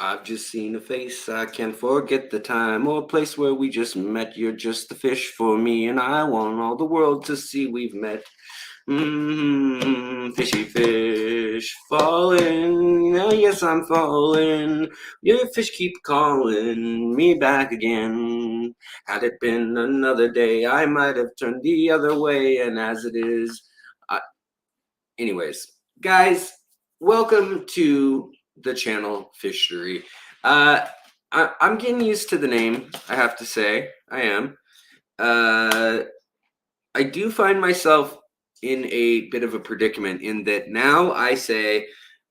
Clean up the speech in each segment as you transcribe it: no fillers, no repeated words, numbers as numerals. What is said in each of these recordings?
I've just seen a face, I can't forget the time or place where we just met. You're just the fish for me, and I want all the world to see we've met. Fishy fish, falling. Yes, I'm falling. Your fish keep calling me back again. Had it been another day, I might have turned the other way, and as it is, anyways, guys, welcome to the channel Fishery. I'm getting used to the name, I have to say. I am. I do find myself in a bit of a predicament in that now I say,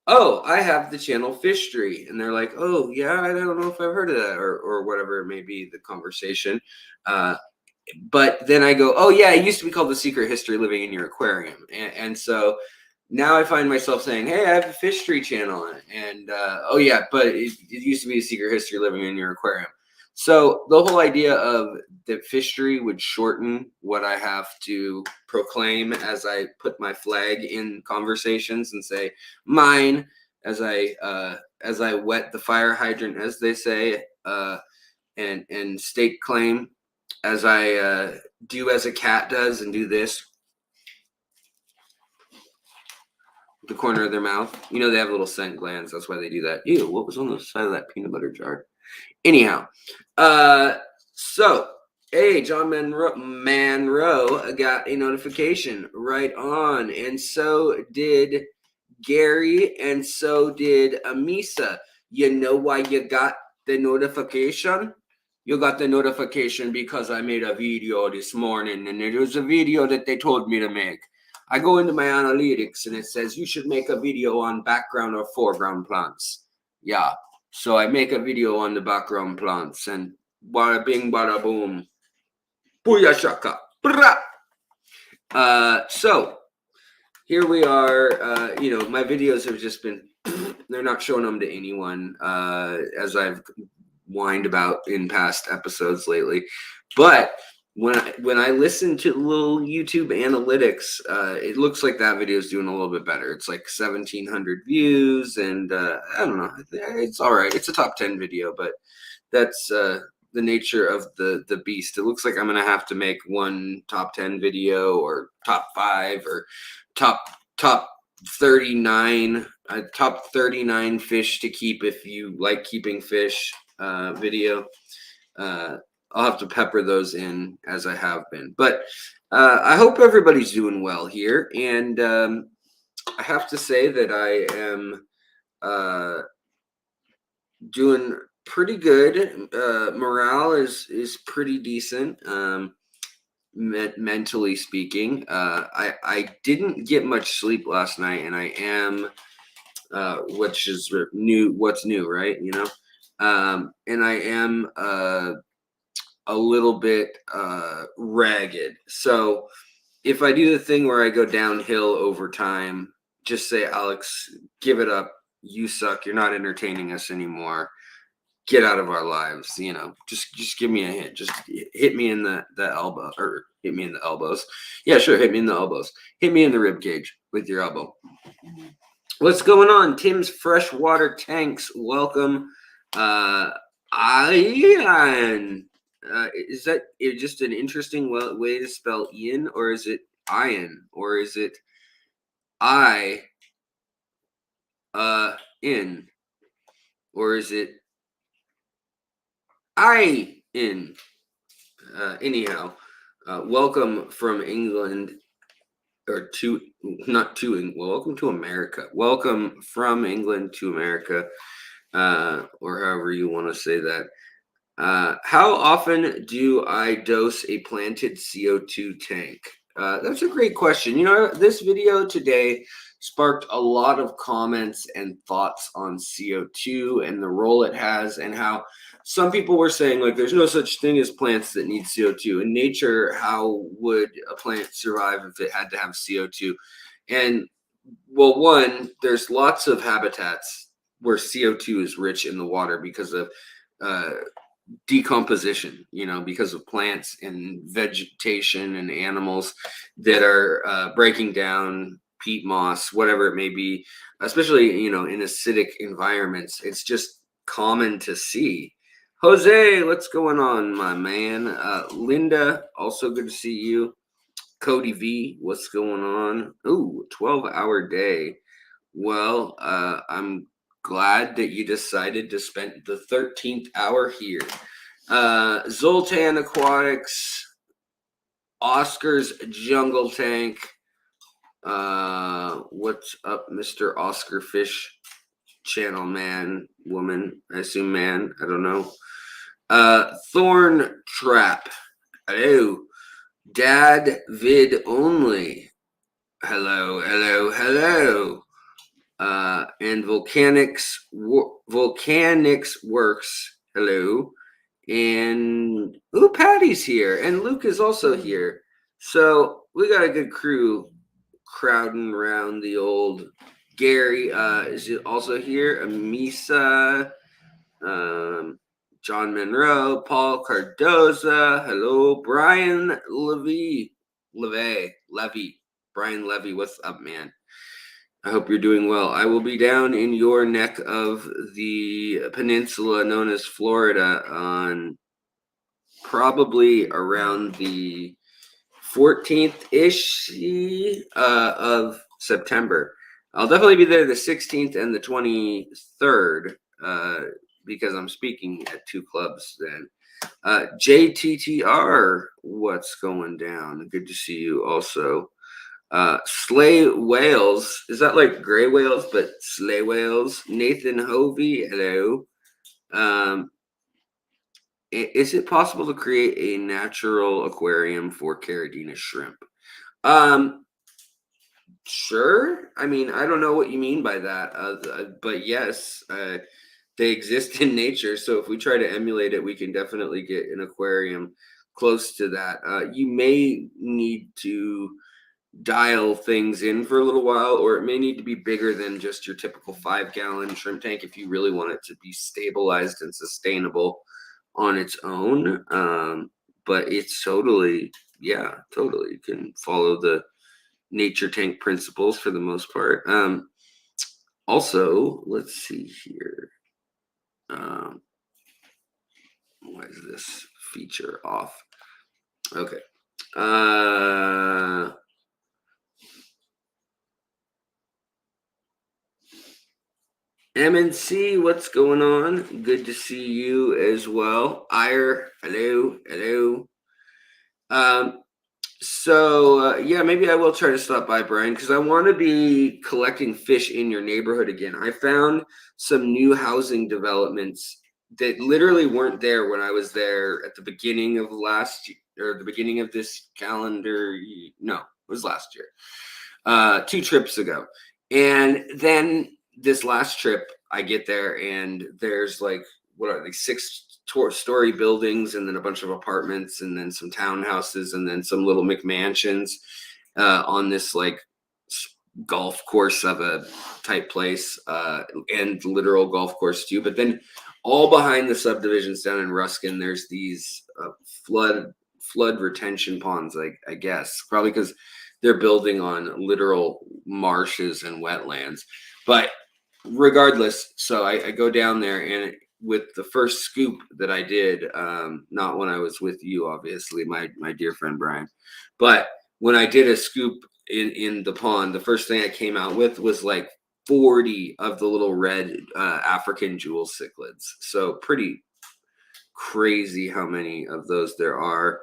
oh, I have the channel Fishery. And they're like, oh, yeah, I don't know if I've heard of that, or whatever it may be, the conversation. But then I go, oh, yeah, it used to be called The Secret History Living in Your Aquarium. And so now I find myself saying, hey, I have a Fishery channel. And oh, yeah, but it used to be The Secret History Living in Your Aquarium. So the whole idea of that Fishery would shorten what I have to proclaim as I put my flag in conversations and say mine as I wet the fire hydrant, as they say, and stake claim as I do as a cat does and do this with the corner of their mouth. You know, they have little scent glands. That's why they do that. Ew, what was on the side of that peanut butter jar? Anyhow, so, hey, John Manroe got a notification right on, and so did Gary, and so did Amisa. You know why you got the notification? You got the notification because I made a video this morning, and it was a video that they told me to make. I go into my analytics, and it says you should make a video on background or foreground plants. Yeah. So I make a video on the background plants, and bada bing, bada boom, booyah shaka. So here we are. You know, my videos have just been, they're not showing them to anyone, as I've whined about in past episodes lately. But when I listen to little YouTube analytics, it looks like that video is doing a little bit better. It's like 1,700 views, and I don't know. It's all right. It's a top 10 video, but that's the nature of the beast. It looks like I'm gonna have to make one top 10 video, or top 5, or top 39, top 39 fish to keep if you like keeping fish video. I'll have to pepper those in as I have been. But I hope everybody's doing well here. And I have to say that I am doing pretty good. Morale is pretty decent, mentally speaking. I didn't get much sleep last night, and I am, which is new. What's new, right? You know, and I am a little bit ragged. So if I do the thing where I go downhill over time, just say, Alex, give it up. You suck. You're not entertaining us anymore. Get out of our lives. You know, just give me a hint. Just hit me in the elbow, or hit me in the elbows. Yeah, sure. Hit me in the elbows. Hit me in the rib cage with your elbow. What's going on? Tim's Freshwater Tanks. Welcome. Ian. Is that just an interesting way to spell Ian, or is it Ian, or is it in, or is it in? Anyhow, welcome from England, or not to England. Well, welcome to America. Welcome from England to America, or however you want to say that. How often do I dose a planted CO2 tank? That's a great question. You know, this video today sparked a lot of comments and thoughts on CO2 and the role it has, and how some people were saying, like, there's no such thing as plants that need CO2. In nature, how would a plant survive if it had to have CO2? And, well, one, there's lots of habitats where CO2 is rich in the water because of decomposition, you know, because of plants and vegetation and animals that are breaking down peat moss, whatever it may be, especially, you know, in acidic environments. It's just common to see. Jose, what's going on, my man? Linda, also good to see you. Cody V, what's going on? Ooh, 12-hour day. Well, I'm glad that you decided to spend the 13th hour here. Zoltan Aquatics, Oscar's Jungle Tank. What's up, Mr. Oscar Fish channel man, woman? I assume man. I don't know. Thorn Trap. Hello. Dad vid only. Hello, hello, hello. And Volcanics Works. Hello. And Patty's here, and Luke is also here. So we got a good crew crowding around the old Gary. Is also here. Amisa, John Monroe, Paul Cardoza. Hello, Brian Levy. Brian Levy, what's up, man? I hope you're doing well. I will be down in your neck of the peninsula known as Florida on probably around the 14th-ish of September. I'll definitely be there the 16th and the 23rd because I'm speaking at two clubs then. JTTR, what's going down? Good to see you also. Slay Whales. Is that like gray whales, but slay whales? Nathan Hovey, hello. Is it possible to create a natural aquarium for Caridina shrimp? Sure. I mean, I don't know what you mean by that, but yes, they exist in nature. So if we try to emulate it, we can definitely get an aquarium close to that. You may need to dial things in for a little while, or it may need to be bigger than just your typical 5-gallon shrimp tank if you really want it to be stabilized and sustainable on its own. But it's totally you can follow the nature tank principles for the most part. Also, let's see here. Why is this feature off? Okay. MNC, what's going on? Good to see you as well. Ire, hello, hello. Yeah, maybe I will try to stop by, Brian, because I want to be collecting fish in your neighborhood again. I found some new housing developments that literally weren't there when I was there at the beginning of last year, or the beginning of this calendar. No, it was last year, 2 trips ago. And then this last trip, I get there and there's like, what are they, 6-story buildings, and then a bunch of apartments, and then some townhouses, and then some little McMansions on this like golf course of a type place, and literal golf course too. But then all behind the subdivisions down in Ruskin, there's these flood retention ponds, I guess, probably because they're building on literal marshes and wetlands. But regardless, so I go down there, and with the first scoop that I did, not when I was with you, obviously, my dear friend Brian, but when I did a scoop in the pond, the first thing I came out with was like 40 of the little red African jewel cichlids. So pretty crazy how many of those there are,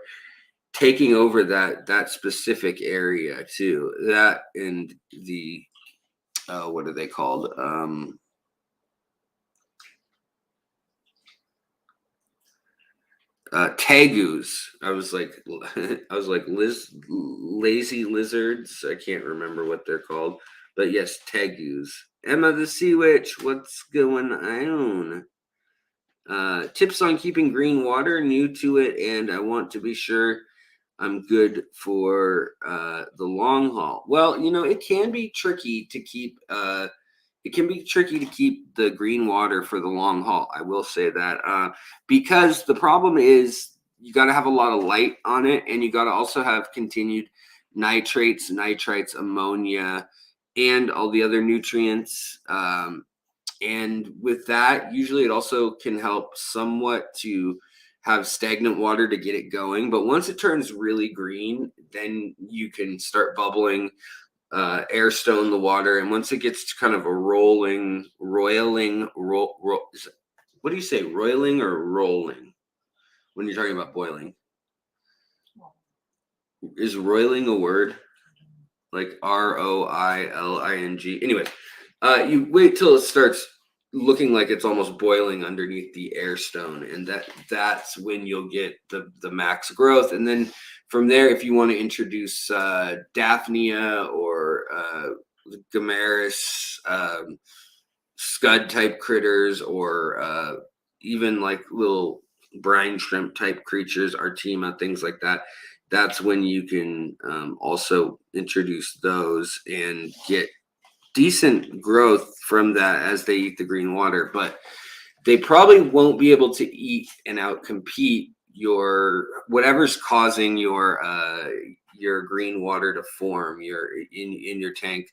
taking over that specific area too. That and the what are they called? Tegus. I was like lazy lizards. I can't remember what they're called, but yes, tegus. Emma the Sea Witch, what's going on? Tips on keeping green water, new to it, and I want to be sure I'm good for the long haul. Well, it can be tricky to keep the green water for the long haul. I will say that because the problem is you got to have a lot of light on it, and you got to also have continued nitrates, ammonia, and all the other nutrients. And with that, usually it also can help somewhat to have stagnant water to get it going. But once it turns really green, then you can start bubbling, air stone the water. And once it gets to kind of a what do you say, roiling or rolling when you're talking about boiling? Is roiling a word? Like roiling? Anyway, you wait till it starts looking like it's almost boiling underneath the air stone, and that's when you'll get the max growth. And then from there, if you want to introduce Daphnia or Gamaris, scud type critters, or even like little brine shrimp type creatures, Artima, things like that. That's when you can also introduce those and get decent growth from that as they eat the green water. But they probably won't be able to eat and outcompete your whatever's causing your green water to form in your tank.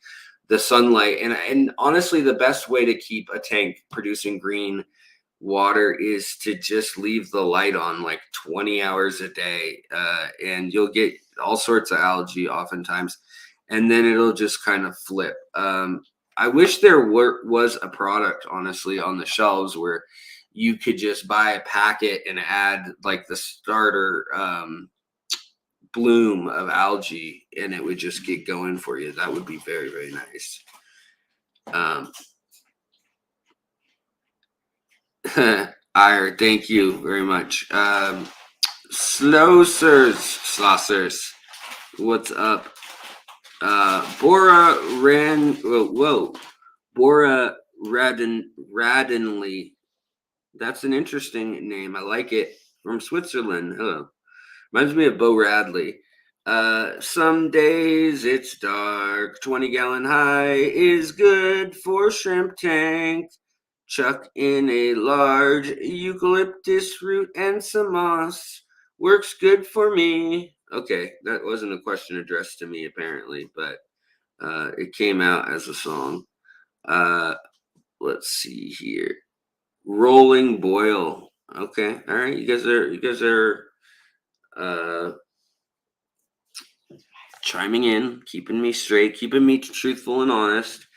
The sunlight, and honestly, the best way to keep a tank producing green water is to just leave the light on like 20 hours a day, and you'll get all sorts of algae oftentimes, and then it'll just kind of flip. I wish there was a product, honestly, on the shelves where you could just buy a packet and add like the starter bloom of algae, and it would just get going for you. That would be very, very nice. Ire, thank you very much. Slossers, what's up? Bora Ran, Bora Radinley. That's an interesting name. I like it. From Switzerland. Hello. Reminds me of Bo Radley. Some days it's dark. 20-gallon high is good for shrimp tank. Chuck in a large eucalyptus root and some moss. Works good for me. Okay, that wasn't a question addressed to me apparently, but it came out as a song. Let's see here. Rolling boil. Okay, all right. You guys are chiming in, keeping me straight, keeping me truthful and honest.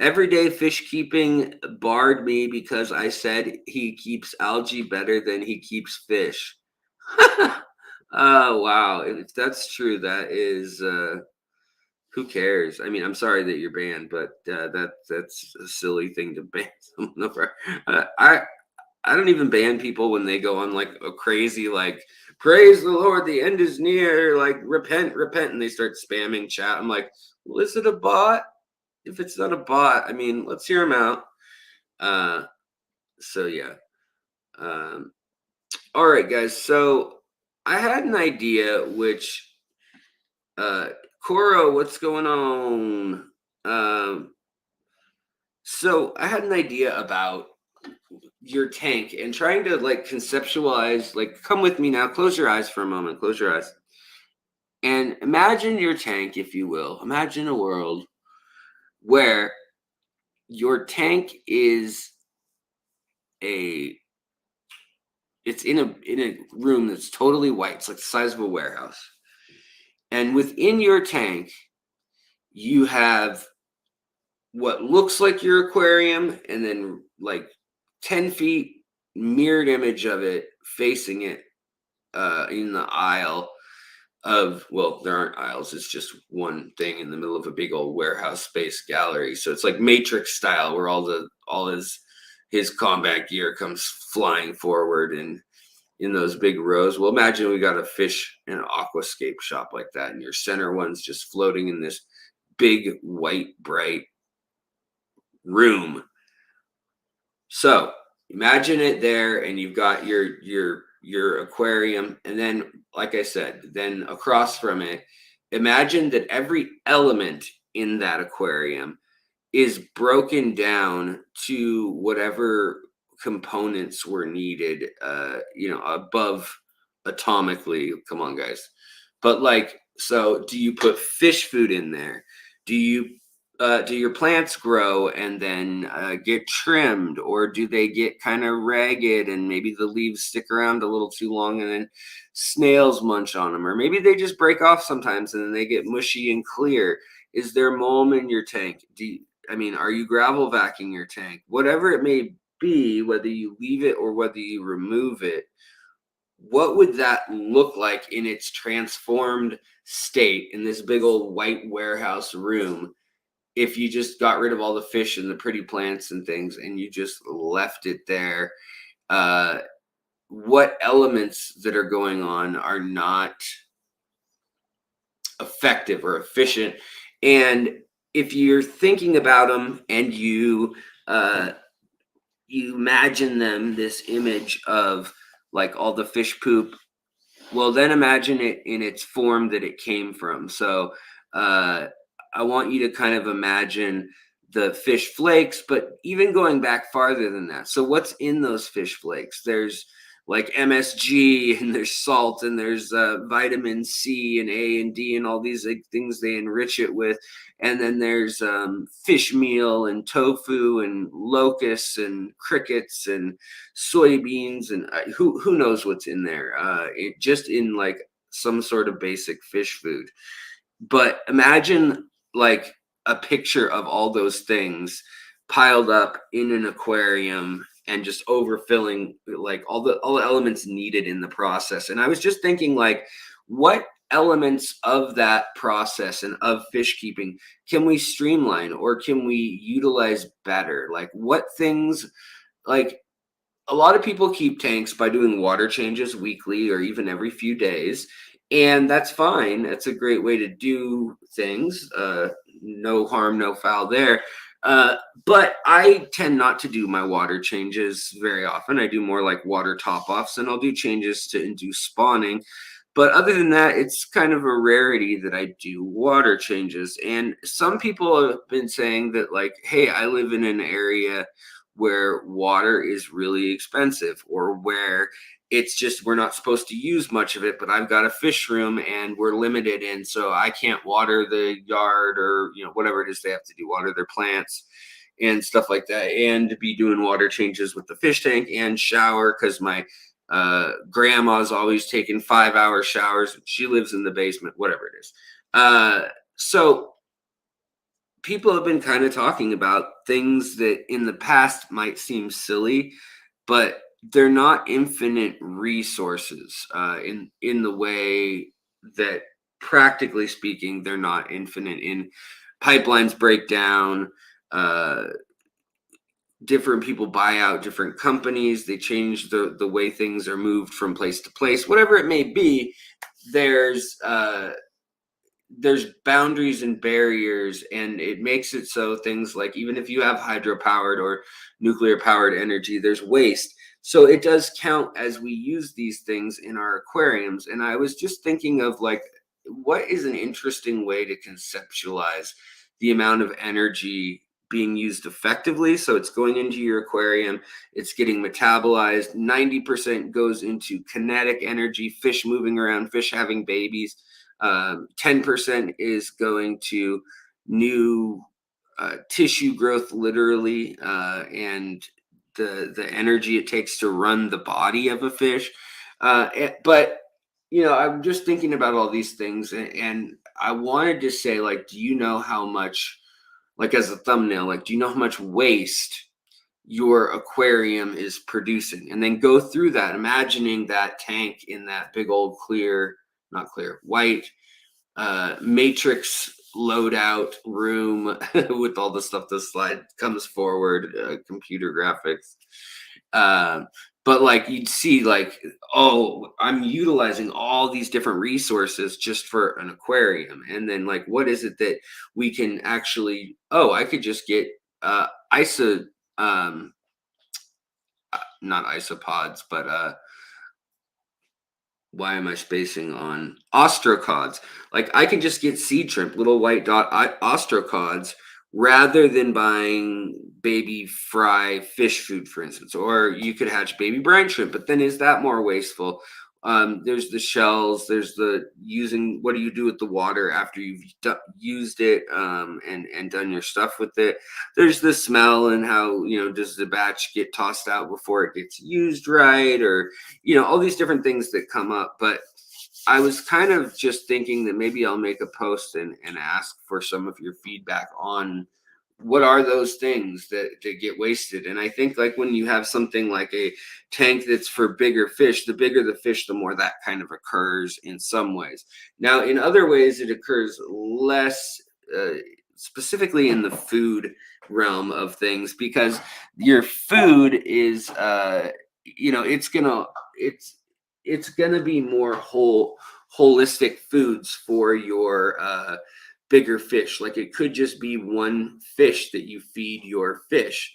Everyday fish keeping barred me because I said he keeps algae better than he keeps fish. Oh wow! If that's true, that is who cares? I mean, I'm sorry that you're banned, but that's a silly thing to ban someone over. I don't even ban people when they go on like a crazy like praise the Lord, the end is near, like repent, repent, and they start spamming chat. I'm like, well, is it a bot? If it's not a bot, I mean, let's hear them out. So yeah. All right, guys. So I had an idea, which Coro, what's going on? So I had an idea about your tank and trying to like conceptualize, like, come with me now. Close your eyes for a moment. Close your eyes. And imagine your tank, if you will. Imagine a world where your tank is it's in a room that's totally white. It's like the size of a warehouse. And within your tank, you have what looks like your aquarium, and then like 10 feet mirrored image of it facing it in the aisle of, well, there aren't aisles, it's just one thing in the middle of a big old warehouse space gallery. So it's like Matrix style, where all his combat gear comes flying forward and in those big rows. Well, imagine we got a fish and an aquascape shop like that, and your center one's just floating in this big white bright room. So imagine it there, and you've got your aquarium, and then, like I said, then across from it, imagine that every element in that aquarium is broken down to whatever components were needed, above atomically. Come on, guys. But like, so do you put fish food in there? Do you do your plants grow and then get trimmed, or do they get kind of ragged and maybe the leaves stick around a little too long and then snails munch on them, or maybe they just break off sometimes and then they get mushy and clear? Is there mold in your tank? I mean, are you gravel vacuuming your tank? Whatever it may be, whether you leave it or whether you remove it, what would that look like in its transformed state in this big old white warehouse room if you just got rid of all the fish and the pretty plants and things and you just left it there? uh what elements that are going on are not effective or efficient? And if you're thinking about them and uh you imagine them this image of like all the fish poop, well, then imagine it in its form that it came from. So uh, I want you to kind of imagine the fish flakes, but even going back farther than that. So what's in those fish flakes? There's like MSG and there's salt and there's vitamin C and A and D and all these like, things they enrich it with. And then there's fish meal and tofu and locusts and crickets and soybeans and who knows what's in there. It just in like some sort of basic fish food. But imagine like a picture of all those things piled up in an aquarium and just overfilling like all the elements needed in the process. And I was just thinking like, what elements of that process and of fish keeping can we streamline or can we utilize better? Like what things, like a lot of people keep tanks by doing water changes weekly or even every few days, and that's fine. That's a great way to do things. No harm, no foul there. Uh, but I tend not to do my water changes very often. I do more like water top offs, and I'll do changes to induce spawning. But other than that, it's kind of a rarity that I do water changes. And some people have been saying that, like, hey, I live in an area where water is really expensive, or where it's just we're not supposed to use much of it, but I've got a fish room and we're limited, and so I can't water the yard, or whatever it is they have to do, water their plants and stuff like that, and be doing water changes with the fish tank and shower because my grandma's always taking 5-hour showers. She lives in the basement, whatever it is. So people have been kind of talking about things that in the past might seem silly, but they're not infinite resources in the way that, practically speaking, they're not infinite. In pipelines break down, uh, different people buy out different companies, they change the way things are moved from place to place, whatever it may be. There's boundaries and barriers, and it makes it so things like, even if you have hydropowered or nuclear powered energy, there's waste. So it does count as we use these things in our aquariums. And I was just thinking of like, what is an interesting way to conceptualize the amount of energy being used effectively? So it's going into your aquarium, it's getting metabolized. 90% goes into kinetic energy, fish moving around, fish having babies. 10% is going to new tissue growth, literally, and the energy it takes to run the body of a fish. But I'm just thinking about all these things, and I wanted to say, like, do you know how much, like, as a thumbnail, like, do you know how much waste your aquarium is producing? And then go through that, imagining that tank in that big old clear, not clear, white matrix loadout room with all the stuff the slide comes forward, computer graphics. Uh, but like you'd see, like, oh, I'm utilizing all these different resources just for an aquarium. And then, like, what is it that we can actually, oh, I could just get iso not isopods, but why am I spacing on ostrocods? Like, I can just get seed shrimp, little white dot ostrocods, rather than buying baby fry fish food, for instance. Or you could hatch baby brine shrimp, but then is that more wasteful? There's the shells. There's the using. What do you do with the water after you've used it, and done your stuff with it? There's the smell and how, does the batch get tossed out before it gets used right, or all these different things that come up. But I was kind of just thinking that maybe I'll make a post and ask for some of your feedback on what are those things that get wasted. And I think, like, when you have something like a tank that's for bigger fish, the bigger the fish, the more that kind of occurs in some ways. Now, in other ways, it occurs less, specifically in the food realm of things, because your food is, it's gonna be more holistic foods for your bigger fish. Like, it could just be one fish that you feed your fish,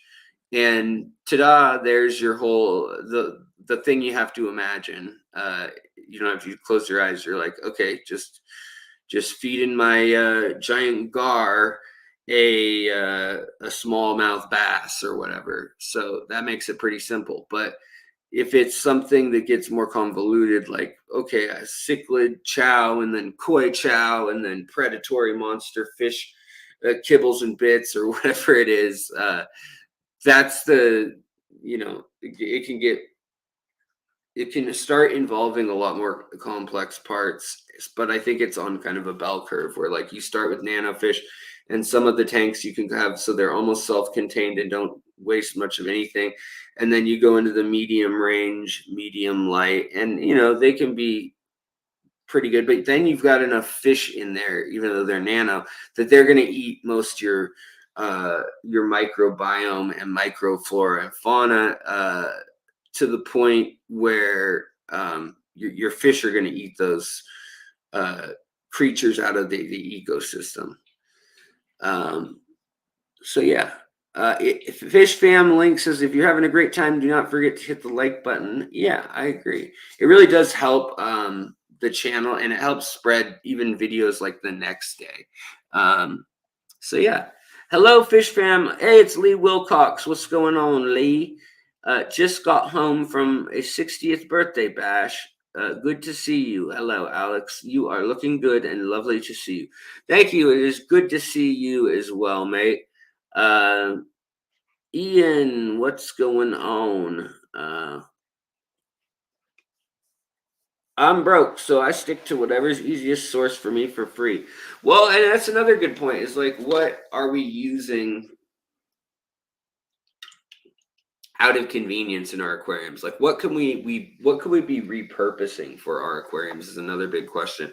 and ta-da, there's your whole the thing you have to imagine. If you close your eyes, you're like, okay, just feeding my giant gar a smallmouth bass or whatever. So that makes it pretty simple. But if it's something that gets more convoluted, like, okay, a cichlid chow and then koi chow and then predatory monster fish, kibbles and bits, or whatever it is, that's it can start involving a lot more complex parts. But I think it's on kind of a bell curve where, like, you start with nano fish, and some of the tanks you can have so they're almost self-contained and don't waste much of anything, and then you go into the medium range, medium light, and they can be pretty good. But then you've got enough fish in there, even though they're nano, that they're going to eat most your microbiome and microflora and fauna, to the point where your fish are going to eat those creatures out of the ecosystem. So yeah. Fish Fam Link says, if you're having a great time, do not forget to hit the like button. Yeah, I agree. It really does help the channel, and it helps spread even videos like the next day. So yeah. Hello, Fish Fam. Hey, it's Lee Wilcox. What's going on, Lee? Just got home from a 60th birthday bash. Good to see you. Hello, Alex. You are looking good and lovely to see you. Thank you. It is good to see you as well, mate. Ian, what's going on? I'm broke, so I stick to whatever's easiest source for me for free. Well, and that's another good point, is like, what are we using out of convenience in our aquariums? Like, what can we be repurposing for our aquariums is another big question.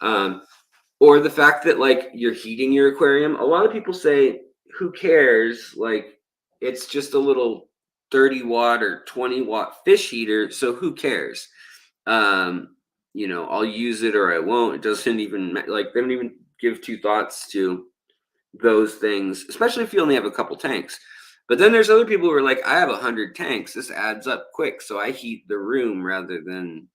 Or the fact that, like, you're heating your aquarium. A lot of people say, who cares? Like, it's just a little 30-watt or 20-watt fish heater, so who cares? I'll use it or I won't. It doesn't even, like, they don't even give two thoughts to those things, especially if you only have a couple tanks. But then there's other people who are like, I have 100 tanks. This adds up quick, so I heat the room rather than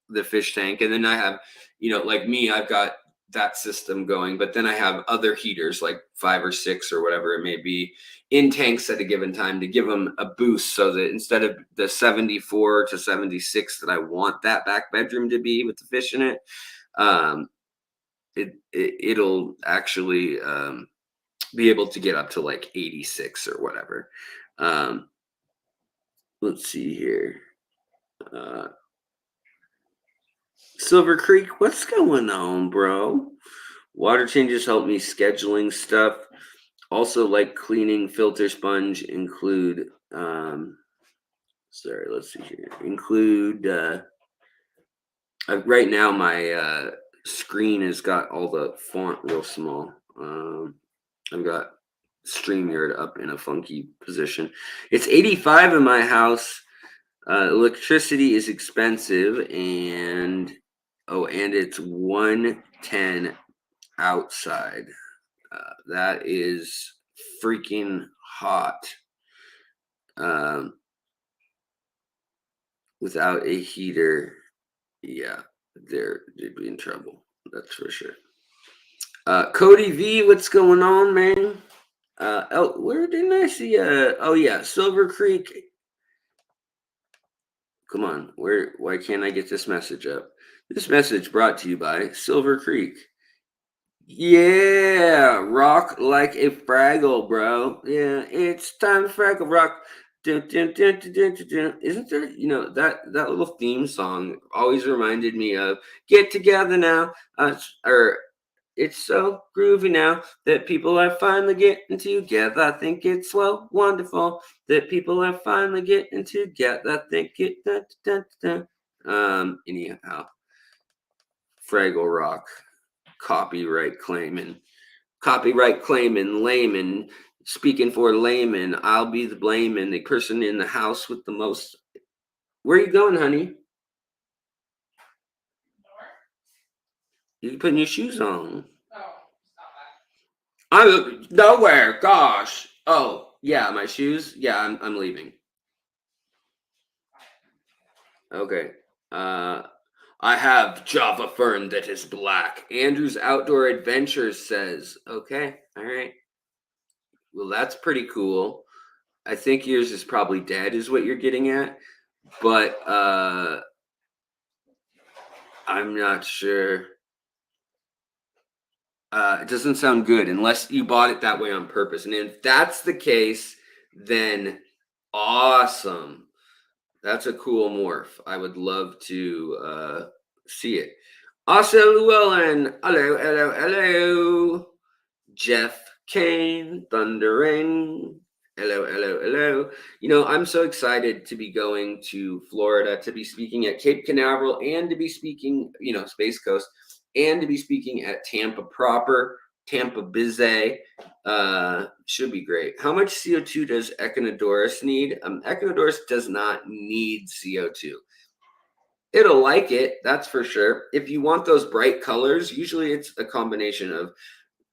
the fish tank. And then I have, like me, I've got that system going, but then I have other heaters, like 5 or 6 or whatever it may be, in tanks at a given time to give them a boost, so that instead of the 74 to 76 that I want that back bedroom to be with the fish in it, it'll actually be able to get up to like 86 or whatever. Let's see here. Silver Creek, what's going on, bro? Water changes help me scheduling stuff. Also, like cleaning, filter sponge include. Sorry, let's see here. Include. Right now, my screen has got all the font real small. I've got StreamYard up in a funky position. It's 85 in my house. Electricity is expensive, and it's 110 outside. That is freaking hot. Without a heater, yeah, they'd be in trouble. That's for sure. Cody V, what's going on, man? Where didn't I see? Oh yeah, Silver Creek. Come on, why can't I get this message up? This message brought to you by Silver Creek. Yeah, rock like a Fraggle, bro. Yeah, it's time to Fraggle rock. Dun, dun, dun, dun, dun, dun, dun. Isn't there, that little theme song always reminded me of Get Together Now, or it's so groovy now that people are finally getting together. I think it's so wonderful that people are finally getting together. I think it. Dun, dun, dun, dun. Anyhow, Fraggle Rock, copyright claiming. Copyright claiming layman, speaking for layman, I'll be the blamin', the person in the house with the most. Where are you going, honey? You putting your shoes on? I'm nowhere. Gosh. Oh yeah, my shoes. Yeah, I'm leaving. Okay. Uh, I have Java fern that is black. Andrew's Outdoor Adventures says. Okay. All right. Well, that's pretty cool. I think yours is probably dead, is what you're getting at. But I'm not sure. It doesn't sound good unless you bought it that way on purpose. And if that's the case, then awesome. That's a cool morph. I would love to see it. Also, Llewellyn. Hello, hello, hello. Jeff Kane, Thundering. Hello, hello, hello. I'm so excited to be going to Florida, to be speaking at Cape Canaveral, and to be speaking, Space Coast, and to be speaking at Tampa proper, Tampa Bizet. Should be great. How much CO2 does Echinodorus need? Echinodorus does not need CO2. It'll like it, that's for sure. If you want those bright colors, usually it's a combination of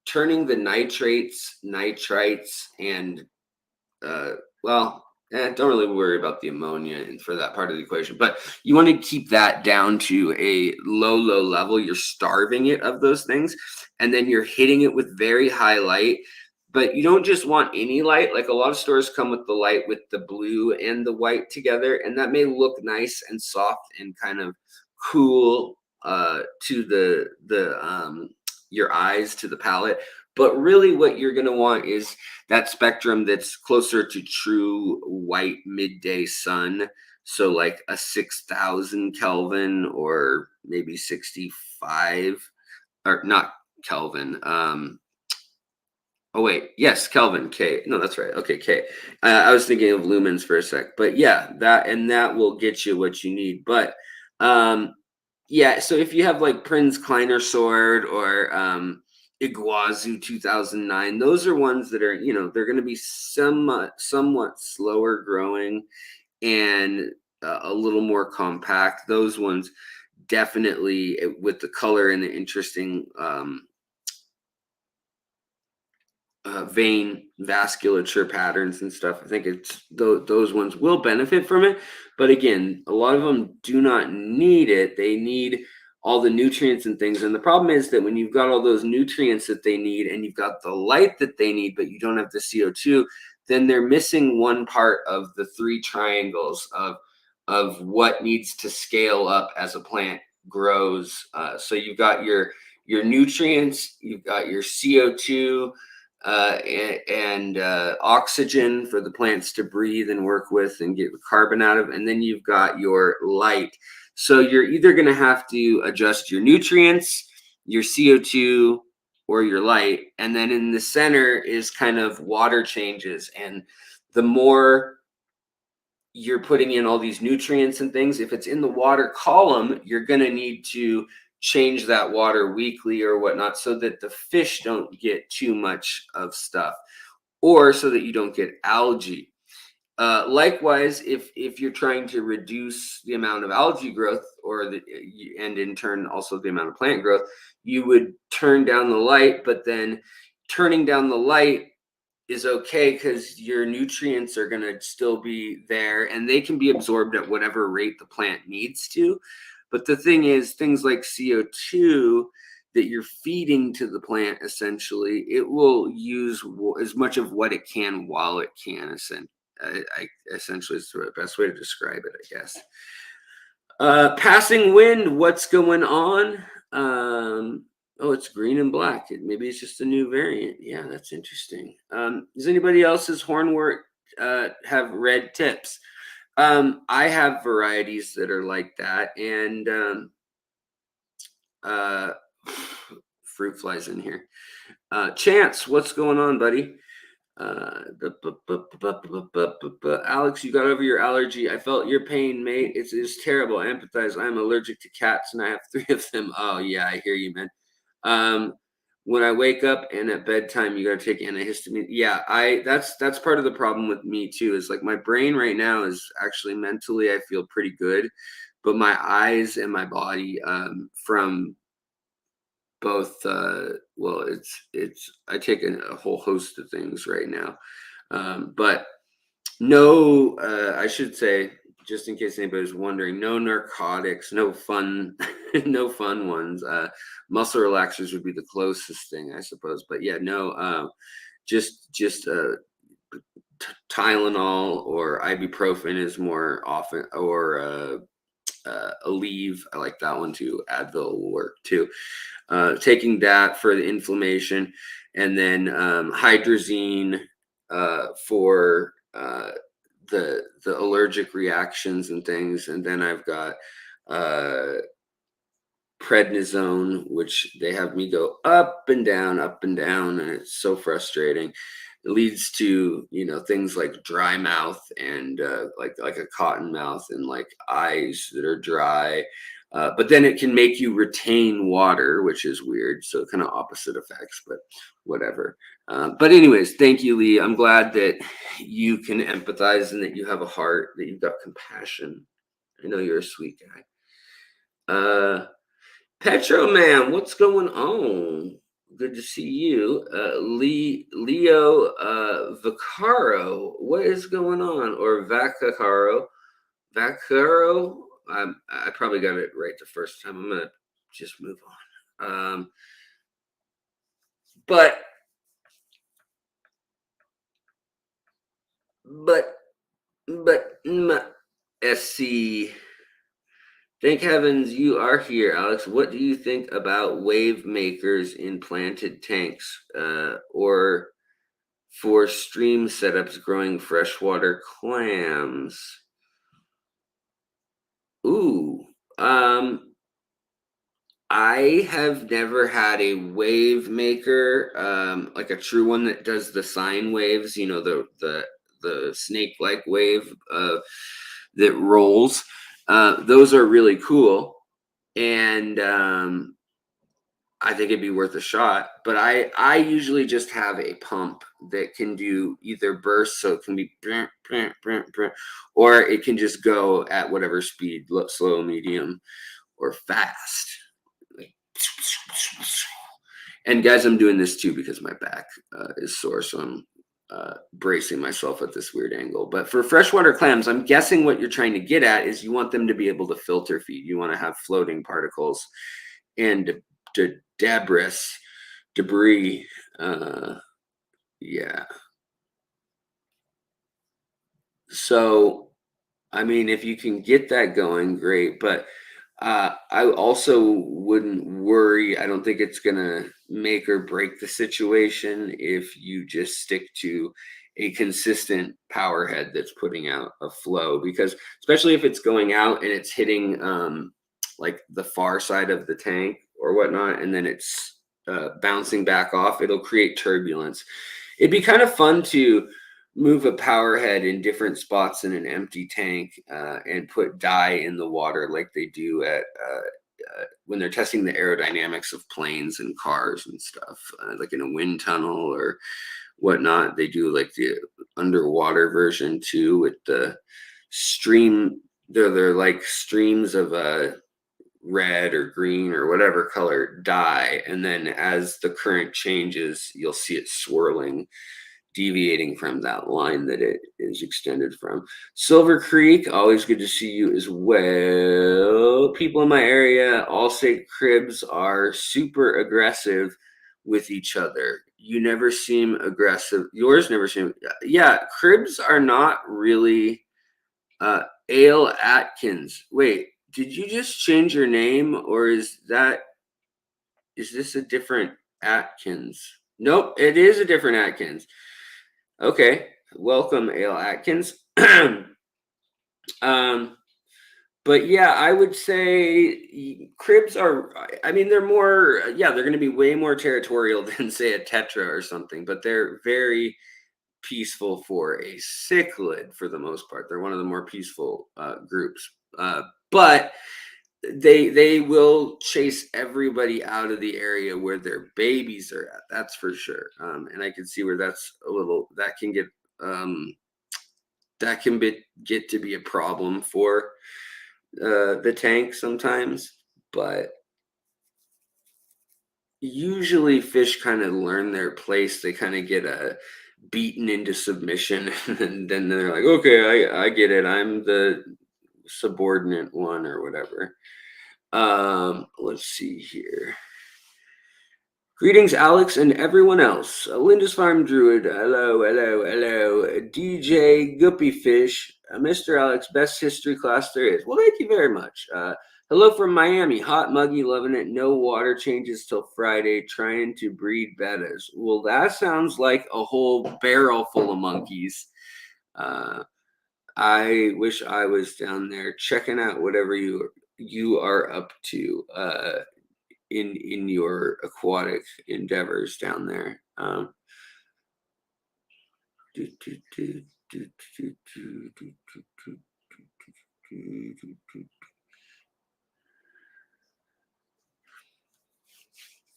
turning the nitrates, nitrites, and uh, well, don't really worry about the ammonia and for that part of the equation. But you want to keep that down to a low, low level. You're starving it of those things, and then you're hitting it with very high light. But you don't just want any light. Like a lot of stores come with the light with the blue and the white together, and that may look nice and soft and kind of cool to the your eyes, to the palate. But really, what you're going to want is that spectrum that's closer to true white midday sun. So, like a 6,000 Kelvin or maybe 65, or not Kelvin. Oh wait, yes, Kelvin K. No, that's right. Okay, K. I was thinking of lumens for a sec, but yeah, that will get you what you need. But yeah, so if you have like Prinz Kleiner Sword or Iguazu 2009, those are ones that are, they're going to be somewhat slower growing and a little more compact. Those ones definitely, with the color and the interesting vein vasculature patterns and stuff. I think it's those ones will benefit from it. But again, a lot of them do not need it. They need all the nutrients and things. And the problem is that when you've got all those nutrients that they need and you've got the light that they need, but you don't have the CO2, then they're missing one part of the three triangles of what needs to scale up as a plant grows. So you've got your nutrients, you've got your CO2, and oxygen for the plants to breathe and work with and get the carbon out of. And then you've got your light. So you're either going to have to adjust your nutrients, your CO2, or your light. And then in the center is kind of water changes. And the more you're putting in all these nutrients and things, if it's in the water column, you're going to need to change that water weekly or whatnot so that the fish don't get too much of stuff, or so that you don't get algae. Likewise, if you're trying to reduce the amount of algae growth, and in turn also the amount of plant growth, you would turn down the light. But then turning down the light is okay because your nutrients are going to still be there and they can be absorbed at whatever rate the plant needs to. But the thing is, things like CO2 that you're feeding to the plant, essentially, it will use as much of what it can while it can, essentially. I essentially is the best way to describe it, I guess. Passing wind, what's going on? Oh, it's green and black. Maybe it's just a new variant. Yeah, that's interesting. Does anybody else's hornwort have red tips? I have varieties that are like that, and uh, fruit flies in here. Chance, what's going on, buddy? Alex, you got over your allergy. I felt your pain, mate. It's terrible. I empathize. I'm allergic to cats and I have 3 of them. Oh yeah, I hear you, man. Um, when I wake up and at bedtime, you gotta take antihistamine. Yeah, that's part of the problem with me too, is like my brain right now is actually mentally I feel pretty good, but my eyes and my body from both well it's I take a whole host of things right now, but no, I should say, just in case anybody's wondering, no narcotics, no fun no fun ones. Muscle relaxers would be the closest thing, I suppose, but yeah, no, just Tylenol or ibuprofen is more often, or Aleve, I like that one too. Advil will work too. Taking that for the inflammation, and then hydrazine for the allergic reactions and things, and then I've got uh, prednisone, which they have me go up and down, and it's so frustrating. It leads to things like dry mouth and like a cotton mouth and like eyes that are dry. But then it can make you retain water, which is weird. So kind of opposite effects, but whatever. But anyways, thank you, Lee. I'm glad that you can empathize and that you have a heart, that you've got compassion. I know you're a sweet guy. Petro Man, what's going on? Good to see you. Leo Vaccaro, what is going on? Or Vaccaro. Vaccaro. I probably got it right the first time. I'm gonna just move on. But but SC. Thank heavens you are here, Alex. What do you think about wave makers in planted tanks, or for stream setups growing freshwater clams? Ooh, I have never had a wave maker, like a true one that does the sine waves. The snake-like wave that rolls. Those are really cool, and I think it'd be worth a shot. But I usually just have a pump that can do either burst, so it can be or it can just go at whatever speed, slow, medium, or fast. And guys, I'm doing this too because my back is sore, so I'm bracing myself at this weird angle. But for freshwater clams, I'm guessing what you're trying to get at is you want them to be able to filter feed. You want to have floating particles and debris. Yeah. So, I mean, if you can get that going, great. But I also wouldn't worry. I don't think it's going to make or break the situation if you just stick to a consistent power head that's putting out a flow, because especially if it's going out and it's hitting like the far side of the tank or whatnot, and then it's bouncing back off, it'll create turbulence. It'd be kind of fun to move a power head in different spots in an empty tank and put dye in the water like they do at when they're testing the aerodynamics of planes and cars and stuff, like in a wind tunnel or whatnot. They do like the underwater version too with the stream. They're like streams of red or green or whatever color dye, and then as the current changes, you'll see it swirling, deviating from that line that it is extended from. Silver Creek, always good to see you as well. People in my area all say cribs are super aggressive with each other. You never seem aggressive. Yours never seem. Yeah, cribs are not really. Ale Atkins. Wait, did you just change your name, or is this a different Atkins? Nope, it is a different Atkins. Okay, welcome, Ale Atkins. um, but yeah, I would say cribs are. I mean, they're more. Yeah, they're going to be way more territorial than say a tetra or something. But they're very peaceful for a cichlid for the most part. They're one of the more peaceful groups. But they will chase everybody out of the area where their babies are at. That's for sure. And I can see where that's a little that can get get to be a problem for the tank sometimes. But usually fish kind of learn their place. They kind of get beaten into submission, and then they're like, okay, I get it. I'm the subordinate one or whatever. Let's see here. Greetings, Alex, and everyone else. Linda's Farm Druid. Hello, hello, hello. DJ Guppyfish. Mr. Alex, best history class there is. Well, thank you very much. Hello from Miami. Hot, muggy, loving it. No water changes till Friday. Trying to breed bettas. Well, that sounds like a whole barrel full of monkeys. I wish I was down there checking out whatever you are up to in your aquatic endeavors down there.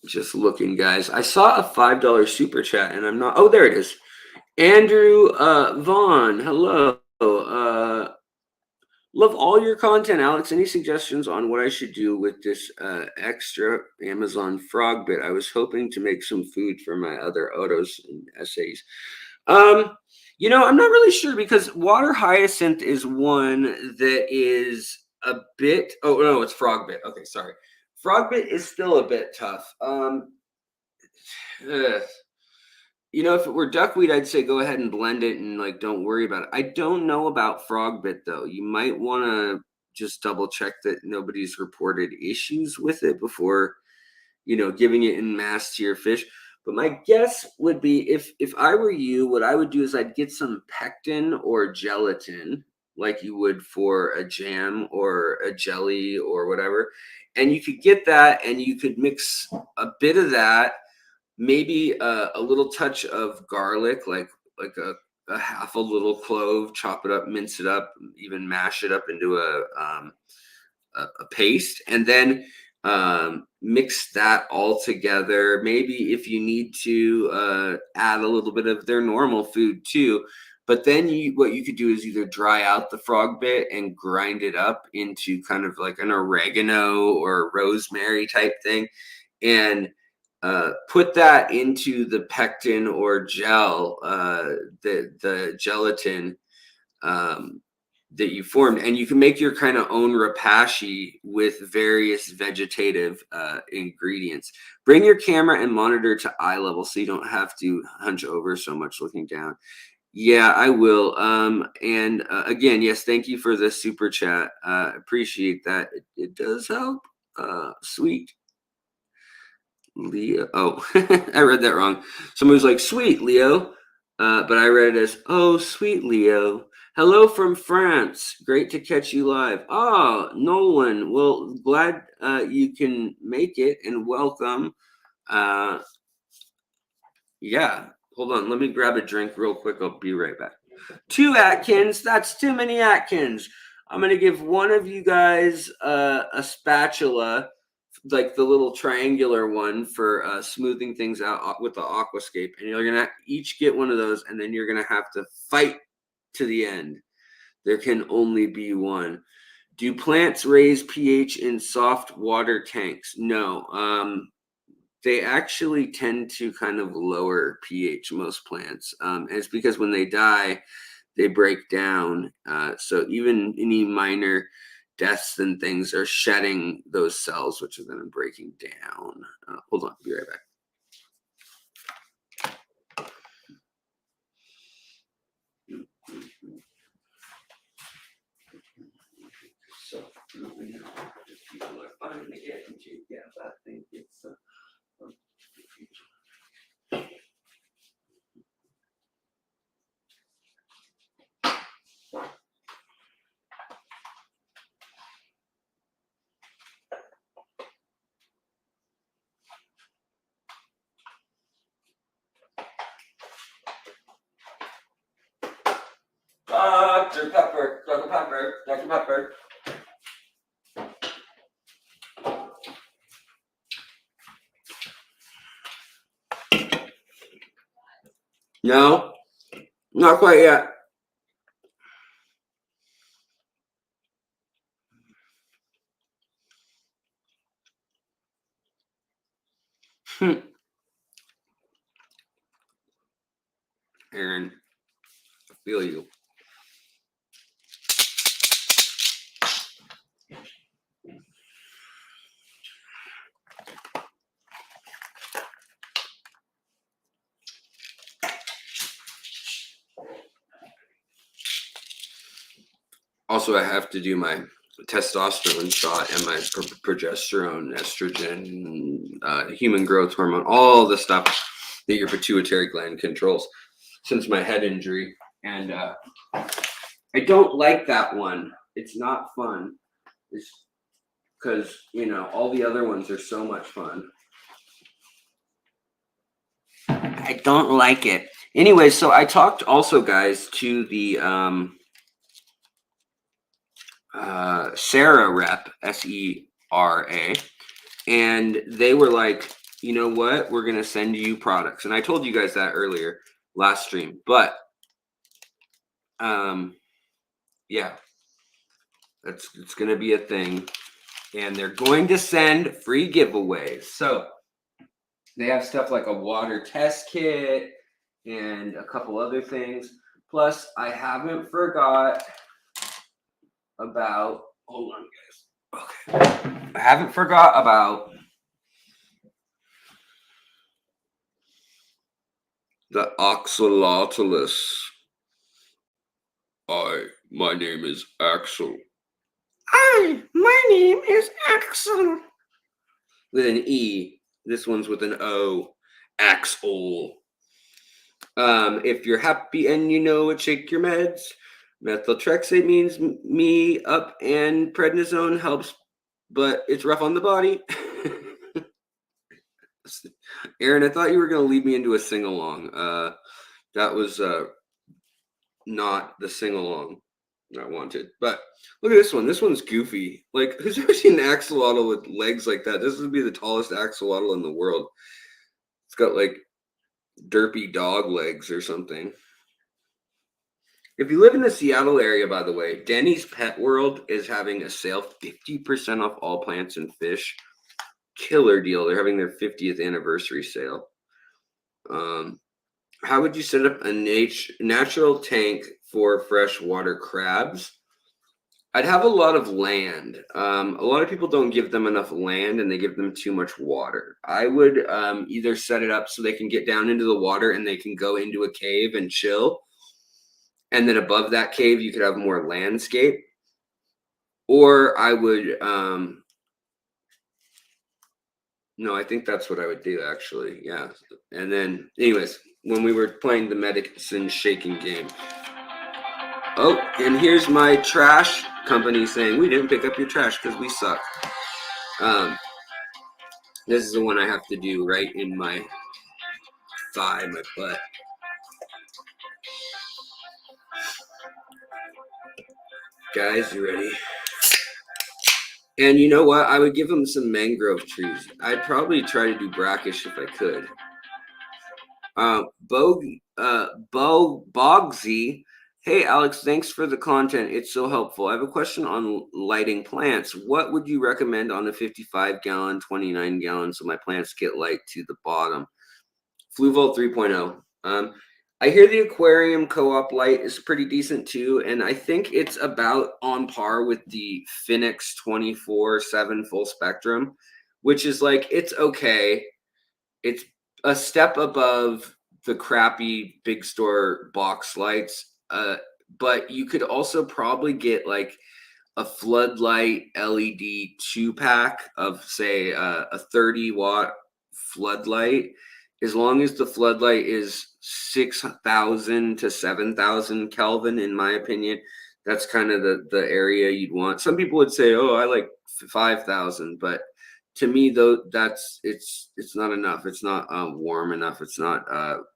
Just looking, guys. I saw a $5 super chat, and I'm not. Oh, there it is. Andrew Vaughn. Hello. Love all your content, Alex. Any suggestions on what I should do with this extra Amazon frog bit? I was hoping to make some food for my other autos and essays. I'm not really sure because water hyacinth is one that is a bit. Oh no, it's frog bit. Okay, sorry. Frog bit is still a bit tough. If it were duckweed, I'd say go ahead and blend it and like don't worry about it. I don't know about frog bit though. You might want to just double check that nobody's reported issues with it before, giving it in mass to your fish. But my guess would be if I were you, what I would do is I'd get some pectin or gelatin, like you would for a jam or a jelly or whatever. And you could get that and you could mix a bit of that, maybe a little touch of garlic, like a half a little clove, chop it up, mince it up, even mash it up into a paste, and then mix that all together. Maybe if you need to add a little bit of their normal food too. But then what you could do is either dry out the frog bit and grind it up into kind of like an oregano or rosemary type thing, and put that into the pectin or gel, the gelatin that you formed, and you can make your kind of own rapashi with various vegetative ingredients. Bring your camera and monitor to eye level so you don't have to hunch over so much looking down. Yeah, I will. And again, yes, thank you for the super chat. Appreciate that. It does help. Sweet. Leo. Oh, I read that wrong. Somebody was like, sweet Leo. But I read it as, oh, sweet Leo. Hello from France. Great to catch you live. Oh, Nolan. Well, glad you can make it and welcome. Yeah, hold on. Let me grab a drink real quick. I'll be right back. 2 Atkins. That's too many Atkins. I'm going to give one of you guys a spatula, like the little triangular one for smoothing things out with the aquascape, and you're gonna each get one of those, and then you're gonna have to fight to the end. There can only be one. Do plants raise pH in soft water tanks? No. They actually tend to kind of lower pH, most plants, and it's because when they die they break down, so even any minor deaths and things are shedding those cells, which are then breaking down. Hold on, be right back. Dr. Pepper, Dr. Pepper, Dr. Pepper. No, not quite yet. Aaron, I feel you. Also, I have to do my testosterone shot and my progesterone, estrogen, human growth hormone, all the stuff that your pituitary gland controls since my head injury. And I don't like that one. It's not fun. It's because, all the other ones are so much fun. I don't like it. Anyway, so I talked also, guys, to the Sarah rep, SERA, and they were like, you know what? We're going to send you products. And I told you guys that earlier last stream. But yeah, it's going to be a thing. And they're going to send free giveaways. So they have stuff like a water test kit and a couple other things. Plus, I haven't forgot about, hold on, guys. Okay. I haven't forgot about the axolotls. My name is Axel. My name is Axel. With an E. This one's with an O. Axel. If you're happy and you know it, shake your meds. Methotrexate means me up, and prednisone helps, but it's rough on the body. Aaron, I thought you were going to lead me into a sing-along. That was not the sing-along I wanted. But look at this one. This one's goofy. Like, who's ever seen an axolotl with legs like that? This would be the tallest axolotl in the world. It's got like derpy dog legs or something. If you live in the Seattle area, by the way, Denny's Pet World is having a sale, 50% off all plants and fish. Killer deal. They're having their 50th anniversary sale. How would you set up a natural tank for freshwater crabs? I'd have a lot of land. A lot of people don't give them enough land and they give them too much water. I would either set it up so they can get down into the water and they can go into a cave and chill. And then above that cave, you could have more landscape. Or I would, no, I think that's what I would do, actually. Yeah. And then, anyways, when we were playing the medicine shaking game. Oh, and here's my trash company saying, we didn't pick up your trash because we suck. This is the one I have to do right in my thigh, my butt. Guys, you ready? And you know what? I would give them some mangrove trees. I'd probably try to do brackish if I could. Bogsy. Hey, Alex, thanks for the content. It's so helpful. I have a question on lighting plants. What would you recommend on a 55-gallon, 29-gallon so my plants get light to the bottom? FluVolt 3.0. I hear the aquarium co-op light is pretty decent too, and I think it's about on par with the Phoenix 24/7 full spectrum, which is like, it's okay. It's a step above the crappy big store box lights, but you could also probably get like a floodlight LED 2-pack of, say, a 30-watt floodlight. As long as the floodlight is 6,000 to 7,000 Kelvin, in my opinion, that's kind of the area you'd want. Some people would say, oh, I like 5,000, but to me, though, it's not enough. It's not warm enough. It's not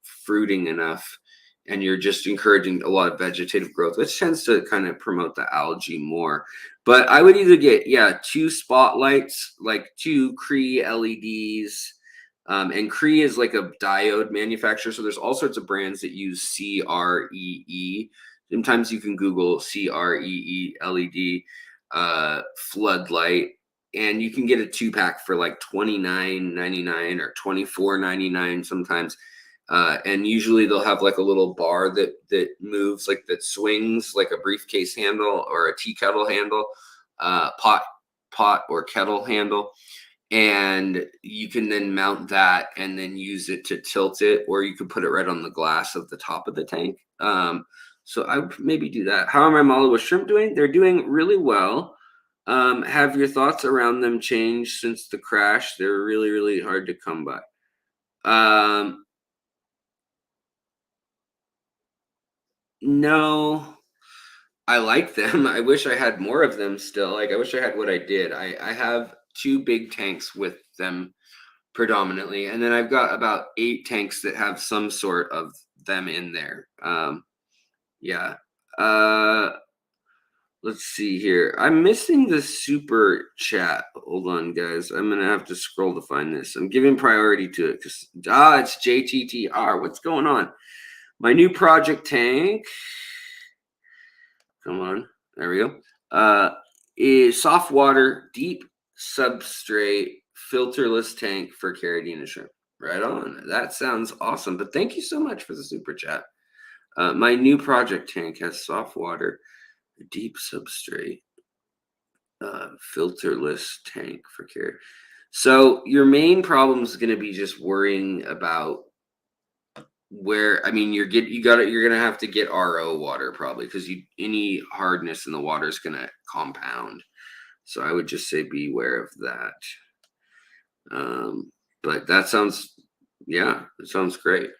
fruiting enough. and you're just encouraging a lot of vegetative growth, which tends to kind of promote the algae more. But I would either get, yeah, 2 spotlights, like 2 Cree LEDs. And Cree is like a diode manufacturer. So there's all sorts of brands that use CREE. Sometimes you can Google CREE LED floodlight, and you can get a 2 pack for like $29.99 or $24.99 sometimes. And usually they'll have like a little bar that moves, like that swings, like a briefcase handle or a tea kettle handle, pot or kettle handle, and you can then mount that and then use it to tilt it, or you could put it right on the glass of the top of the tank. So I would maybe do that. How are my Malawi shrimp doing? They're doing really well. Have your thoughts around them changed since the crash? They're really, really hard to come by. No, I like them. I wish I had more of them still. Like, I wish I had what I did. I have 2 big tanks with them predominantly, and then I've got about 8 tanks that have some sort of them in there. Yeah. Uh, let's see here. I'm missing the super chat. Hold on, guys. I'm gonna have to scroll to find this. I'm giving priority to it because it's JTTR. What's going on? My new project tank. Come on. There we go. Is soft water, deep substrate, filterless tank for Carradina shrimp. Right on. That sounds awesome. But thank you so much for the super chat. My new project tank has soft water, deep substrate, filterless tank for care. So your main problem is going to be just worrying about where. I mean, you're gonna have to get RO water probably, because any hardness in the water is gonna compound. So I would just say beware of that. But that sounds, yeah, it sounds great.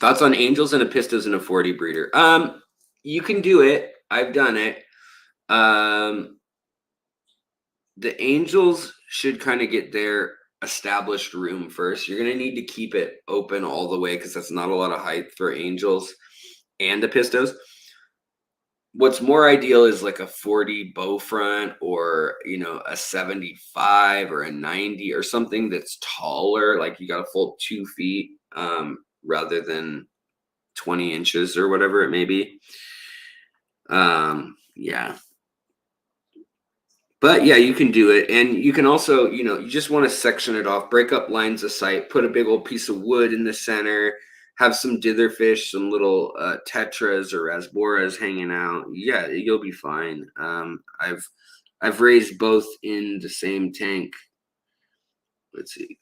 Thoughts on angels and apistos and a 40 breeder? You can do it. I've done it. The angels should kind of get their established room first. You're gonna need to keep it open all the way because that's not a lot of height for angels and apistos. What's more ideal is like a 40 bow front, or a 75 or a 90 or something that's taller, like you got a full 2 feet, rather than 20 inches or whatever it may be. Yeah. But yeah, you can do it. And you can also, you just want to section it off, break up lines of sight, put a big old piece of wood in the center, have some ditherfish, some little tetras or rasboras hanging out. Yeah, you'll be fine. I've raised both in the same tank. Let's see.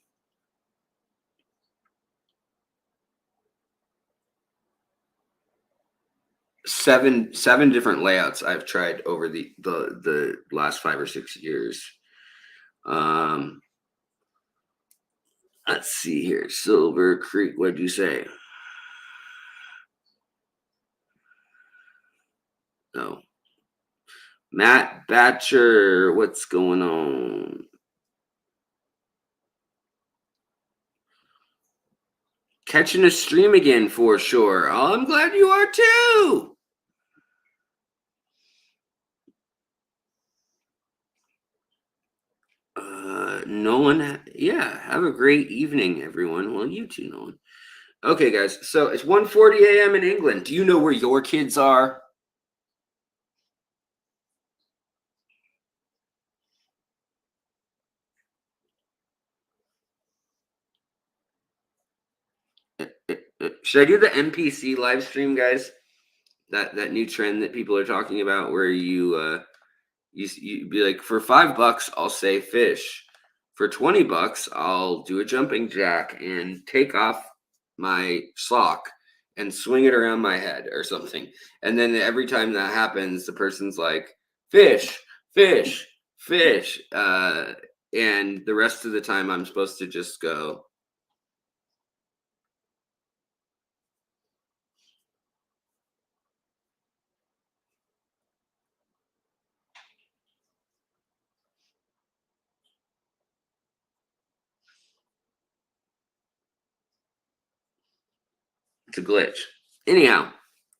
Seven different layouts I've tried over the last 5 or 6 years. Um, let's see here. Silver Creek, what'd you say? No. Matt Batcher, what's going on? Catching a stream again for sure. Oh, I'm glad you are too. Nolan, yeah, have a great evening, everyone. Well, you too, Nolan. Okay, guys, so it's 1:40 a.m. in England. Do you know where your kids are? Should I do the NPC live stream, guys? That new trend that people are talking about, where you be like, for $5 I'll say fish, for $20 I'll do a jumping jack and take off my sock and swing it around my head or something, and then every time that happens the person's like, fish, fish, fish, and the rest of the time I'm supposed to just go, It's a glitch. Anyhow,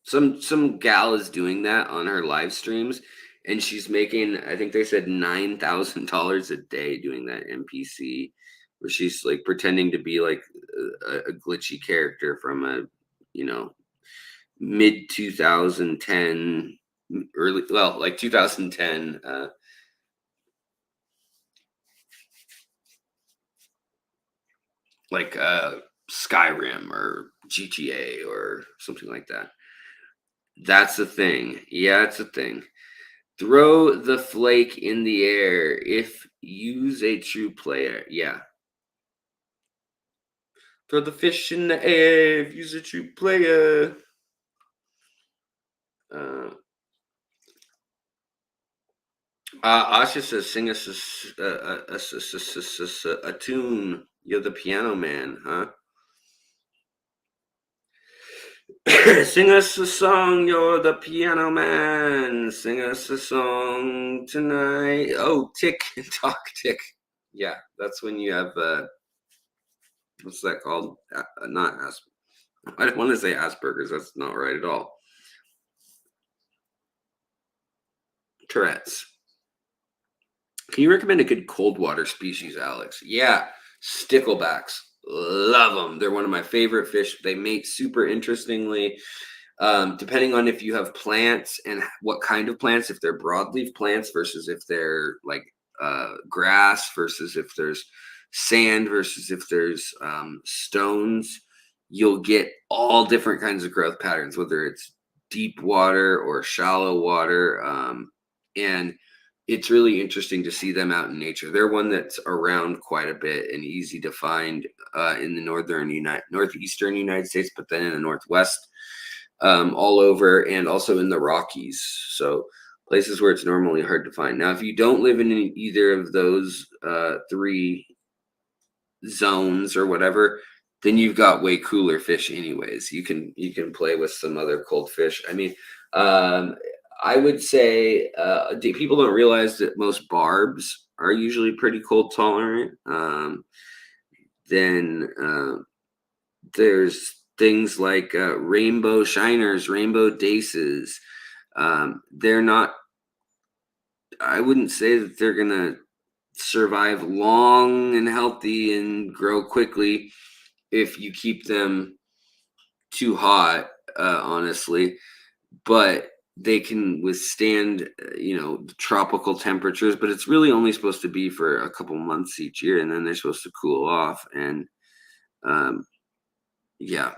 some gal is doing that on her live streams, and she's making, I think they said $9,000 a day doing that NPC, where she's like pretending to be like a glitchy character from a, you know, mid 2010, early, well, like 2010, like Skyrim or GTA or something like that. That's the thing. Yeah, it's a thing. Throw the flake in the air if use a true player. Yeah. Throw the fish in the air if use a true player. Uh, Asha says, sing us a tune. You're the piano man, huh? Sing us a song, you're the piano man. Sing us a song tonight. Oh, tick and talk, tick. Yeah, that's when you have, what's that called? Not Asperger's. I don't want to say Asperger's. That's not right at all. Tourette's. Can you recommend a good cold water species, Alex? Yeah, sticklebacks. Love them. They're one of my favorite fish. They mate super interestingly. Depending on if you have plants and what kind of plants, if they're broadleaf plants versus if they're like grass versus if there's sand versus if there's stones, you'll get all different kinds of growth patterns, whether it's deep water or shallow water. And it's really interesting to see them out in nature. They're one that's around quite a bit and easy to find in the northeastern United States, but then in the Northwest, all over, and also in the Rockies. So places where it's normally hard to find. Now, if you don't live in either of those three zones or whatever, then you've got way cooler fish anyways. You can play with some other cold fish. I mean, I would say people don't realize that most barbs are usually pretty cold tolerant. Then there's things like rainbow shiners, rainbow daces. They're not, I wouldn't say that they're gonna survive long and healthy and grow quickly if you keep them too hot, honestly. But they can withstand, tropical temperatures. But it's really only supposed to be for a couple months each year, and then they're supposed to cool off. And um, yeah.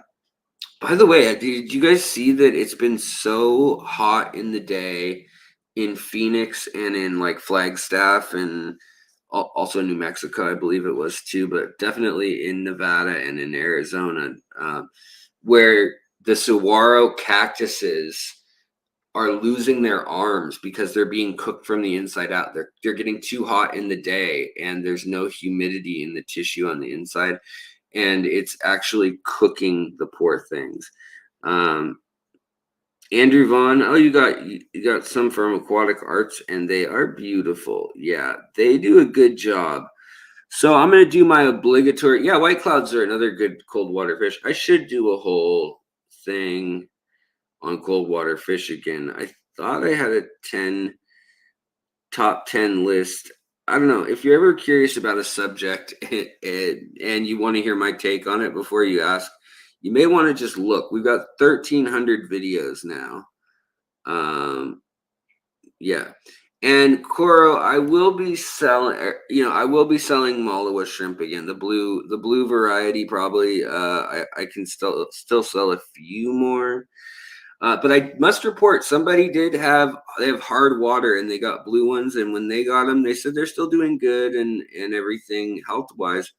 By the way, did you guys see that it's been so hot in the day in Phoenix and in like Flagstaff and also New Mexico, I believe it was too, but definitely in Nevada and in Arizona, where the saguaro cactuses are losing their arms because they're being cooked from the inside out. They're getting too hot in the day, and there's no humidity in the tissue on the inside, and it's actually cooking the poor things. Um, Andrew Vaughn, oh, you got some from Aquatic Arts, and they are beautiful. Yeah, they do a good job. So I'm gonna do my obligatory. Yeah, white clouds are another good cold water fish. I should do a whole thing on cold water fish again. I thought I had a top 10 list. I don't know. If you're ever curious about a subject and you want to hear my take on it before you ask, you may want to just look. We've got 1,300 videos now. Yeah. And Coro, I will be selling, I will be selling Malawa shrimp again. The blue variety probably. I can still sell a few more. But I must report they have hard water and they got blue ones, and when they got them, they said they're still doing good and everything health wise,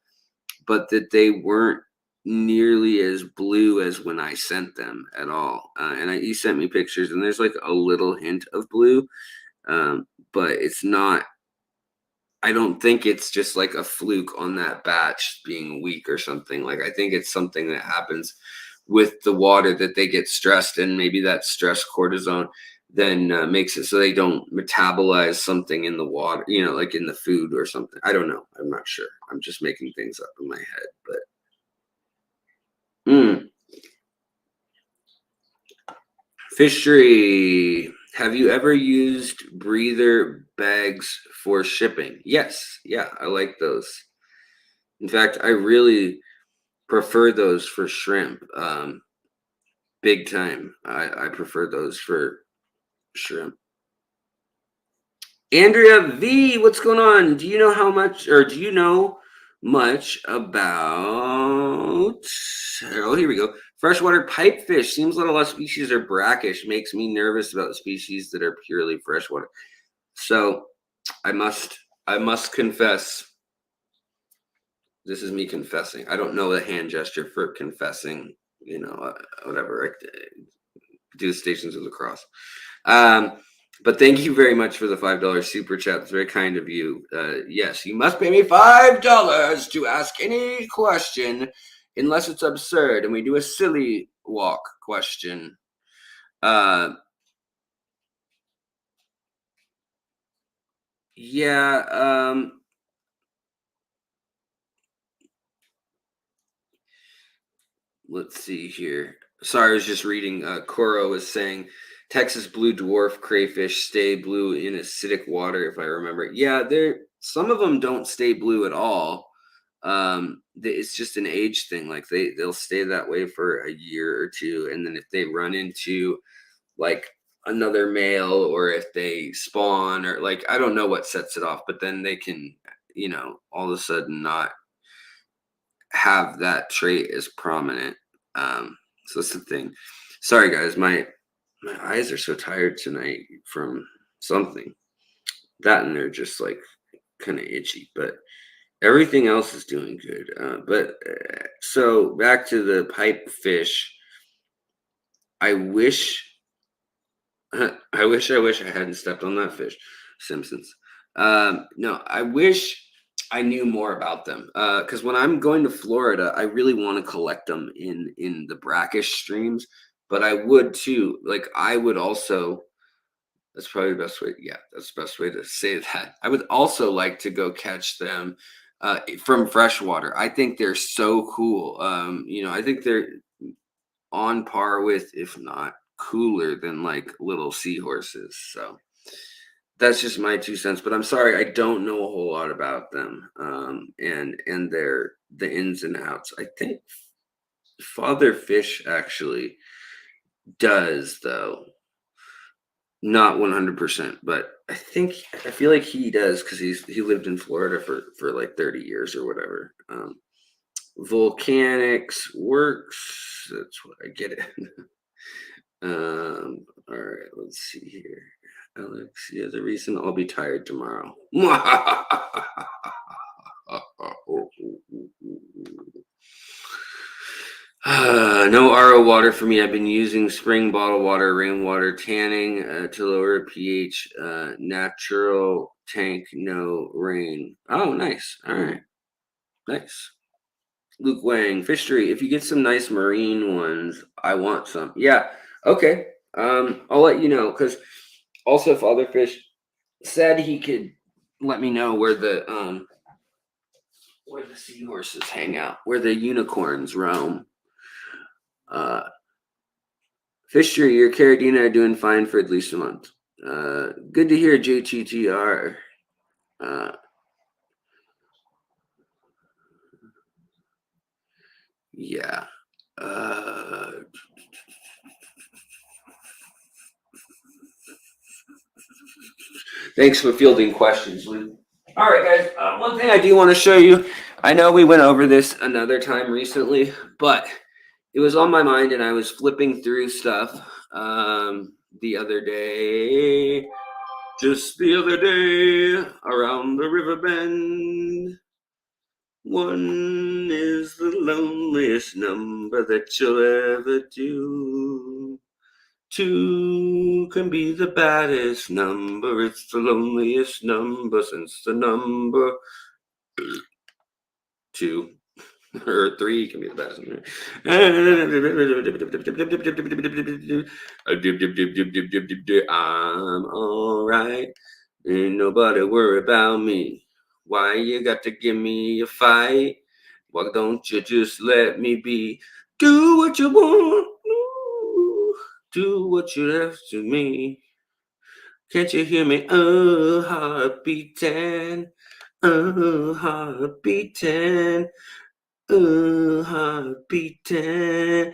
but that they weren't nearly as blue as when I sent them at all. You sent me pictures, and there's like a little hint of blue, but it's not. I don't think it's just like a fluke on that batch being weak or something. Like, I think it's something that happens with the water, that they get stressed, and maybe that stress cortisone then makes it so they don't metabolize something in the water, like in the food or something. I don't know. I'm not sure. I'm just making things up in my head, but Fishery. Have you ever used breather bags for shipping? Yes. Yeah, I like those. In fact, I really prefer those for shrimp. Big time. I prefer those for shrimp. Andrea V, what's going on? Do you know how much, or do you know much about? Oh, here we go. Freshwater pipefish. Seems a lot of species are brackish. Makes me nervous about species that are purely freshwater. So I must, I must confess. This is me confessing. I don't know the hand gesture for confessing. Whatever. Do the Stations of the Cross. Um, but thank you very much for the $5 super chat. It's very kind of you. Yes, you must pay me $5 to ask any question, unless it's absurd, and we do a silly walk question. Yeah. Let's see here. Sorry, I was just reading. Coro was saying Texas blue dwarf crayfish stay blue in acidic water, if I remember. Yeah, some of them don't stay blue at all. It's just an age thing. Like they'll stay that way for a year or two, and then if they run into like another male, or if they spawn, or like I don't know what sets it off, but then they can, all of a sudden not have that trait as prominent. So that's the thing. Sorry, guys, my eyes are so tired tonight from something. That, and they're just like kind of itchy, but everything else is doing good. So back to the pipe fish. I wish, I wish I hadn't stepped on that fish. Simpsons. No, I wish I knew more about them. Because when I'm going to Florida, I really want to collect them in the brackish streams. But I would too. Like I would also. That's probably the best way. Yeah, that's the best way to say that. I would also like to go catch them from freshwater. I think they're so cool. I think they're on par with, if not cooler than, like little seahorses. So that's just my 2 cents. But I'm sorry, I don't know a whole lot about them, and the ins and outs. I think Father Fish actually does, though. Not 100%, but I feel like he does, because he lived in Florida for like 30 years or whatever. Volcanics works. That's what I get it. All right, let's see here. Alex, yeah, the reason I'll be tired tomorrow. No RO water for me. I've been using spring bottle water, rainwater, tanning to lower pH. Natural tank, no rain. Oh, nice. All right, nice. Luke Wang, fishery. If you get some nice marine ones, I want some. Yeah. Okay. I'll let you know, because also Father Fish said he could let me know where the seahorses hang out, where the unicorns roam. Fishery, your Carradina are doing fine for at least a month. Good to hear, JTTR. Yeah. Thanks for fielding questions, Luke. All right, guys. One thing I do want to show you. I know we went over this another time recently, but it was on my mind, and I was flipping through stuff the other day. Just the other day, around the river bend. One is the loneliest number that you'll ever do. Two can be the baddest number. It's the loneliest number since the number two. Or three can be the best. I'm alright. Ain't nobody worry about me. Why you got to give me a fight? Why don't you just let me be? Do what you want. Do what you have to me. Can't you hear me? Oh, heart beating. Oh, heart beating. Oh, heart beating.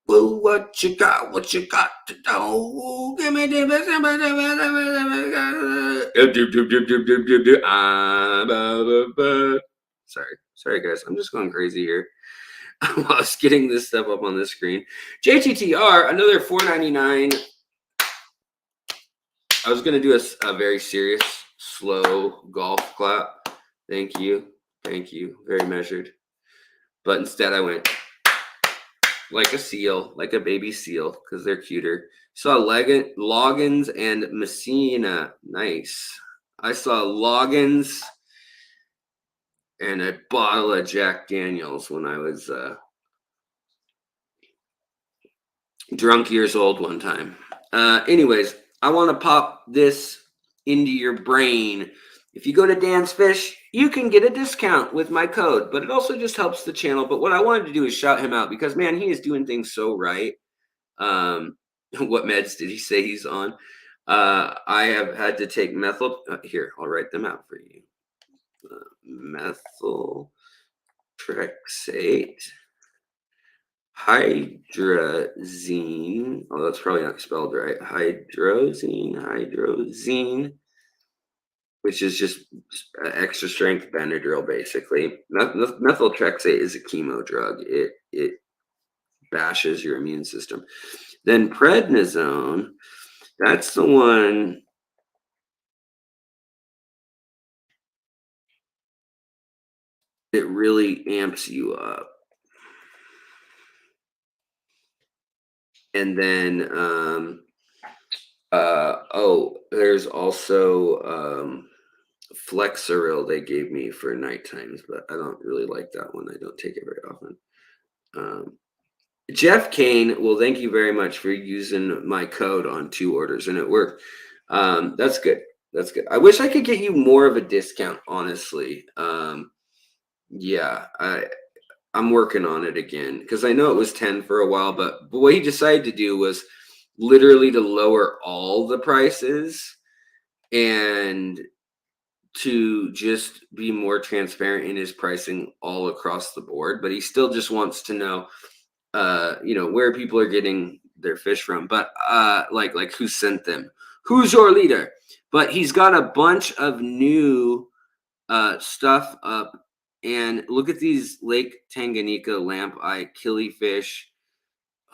Well, what you got? What you got to do? Give me the best. Sorry, guys. I'm just going crazy here. While I was getting this stuff up on the screen. JTTR, another $4.99. I was gonna do a very serious, slow golf clap. Thank you, very measured. But instead, I went like a seal, like a baby seal, because they're cuter. Saw Loggins and Messina. Nice. I saw Loggins and a bottle of Jack Daniels when I was drunk years old one time. Anyways, I want to pop this into your brain. If you go to Dan's Fish, you can get a discount with my code, but it also just helps the channel. But what I wanted to do is shout him out because, man, he is doing things so right. What meds did he say he's on? I have had to take methyl. Here, I'll write them out for you. Methyl trexate, hydrazine. Oh, that's probably not spelled right. Hydrazine, which is just extra strength Benadryl, basically. Methotrexate is a chemo drug. It bashes your immune system. Then prednisone, that's the one. It really amps you up. And then there's also Flexeril they gave me for night times, but I don't really like that one. I don't take it very often. Jeff Kane, well, thank you very much for using my code on 2 orders, and it worked. That's good. That's good. I wish I could get you more of a discount, honestly. Yeah, I'm working on it again because I know it was 10 for a while, but what he decided to do was literally to lower all the prices and to just be more transparent in his pricing all across the board. But he still just wants to know, where people are getting their fish from, but like who sent them, who's your leader. But he's got a bunch of new stuff up. And look at these Lake Tanganyika lamp eye killifish.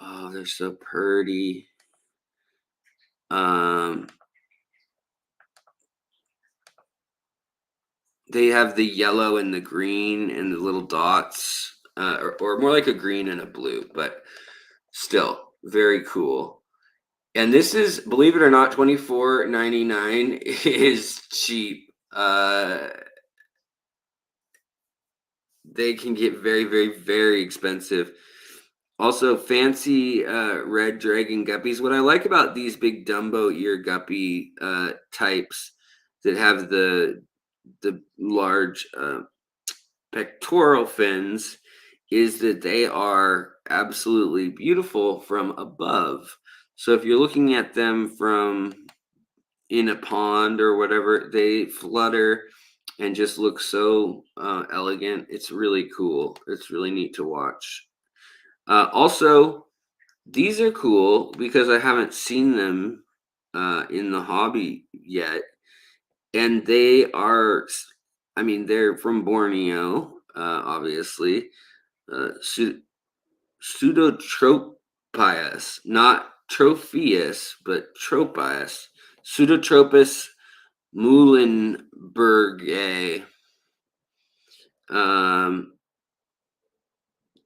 Oh, they're so pretty. They have the yellow and the green and the little dots, or more like a green and a blue, but still very cool. And this is, believe it or not, $24.99 is cheap. They can get very, very, very expensive. Also, fancy red dragon guppies. What I like about these big Dumbo ear guppy types that have the large pectoral fins is that they are absolutely beautiful from above. So if you're looking at them from in a pond or whatever, they flutter and just look so elegant. It's really cool. It's really neat to watch. Also, these are cool because I haven't seen them in the hobby yet. And they are, I mean, they're from Borneo, obviously. Pseudotropius, not Tropheus, but Tropius. Pseudotropis muhlenbergae.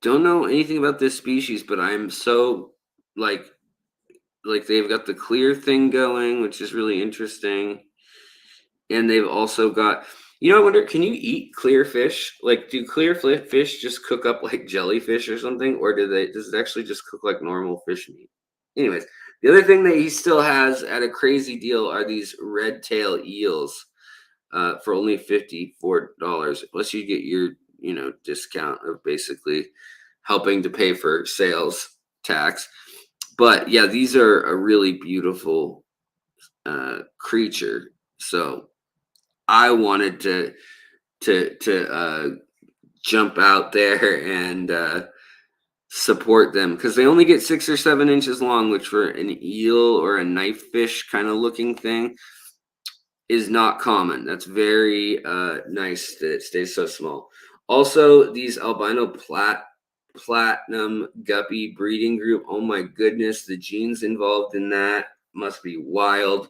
Don't know anything about this species, but I'm so like they've got the clear thing going, which is really interesting. And they've also got, I wonder, can you eat clear fish? Like, do clear fish just cook up like jellyfish or something, or does it actually just cook like normal fish meat? Anyways, the other thing that he still has at a crazy deal are these red tail eels for only $54, unless you get your discount of basically helping to pay for sales tax. But yeah, these are a really beautiful creature. So I wanted to jump out there and support them because they only get 6 or 7 inches long, which for an eel or a knife fish kind of looking thing is not common. That's very nice that it stays so small. Also, these albino platinum guppy breeding group. Oh my goodness, the genes involved in that must be wild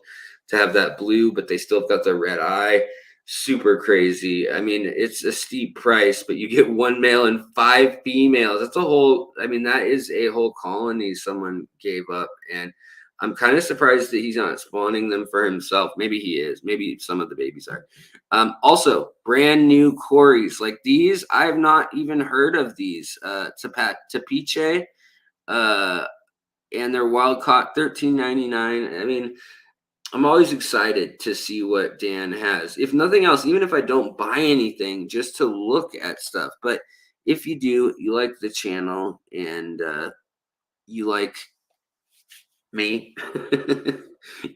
to have that blue, but they still have got the red eye. Super crazy. I mean, it's a steep price, but you get 1 male and 5 females. That's a whole, I mean, that is a whole colony someone gave up. And I'm kind of surprised that he's not spawning them for himself. Maybe he is. Maybe some of the babies are. Also, brand new Corys. Like these, I have not even heard of these. Tapiche, and they're wild caught, $13.99. I mean, I'm always excited to see what Dan has. If nothing else, even if I don't buy anything, just to look at stuff. But if you do, you like the channel and you like me,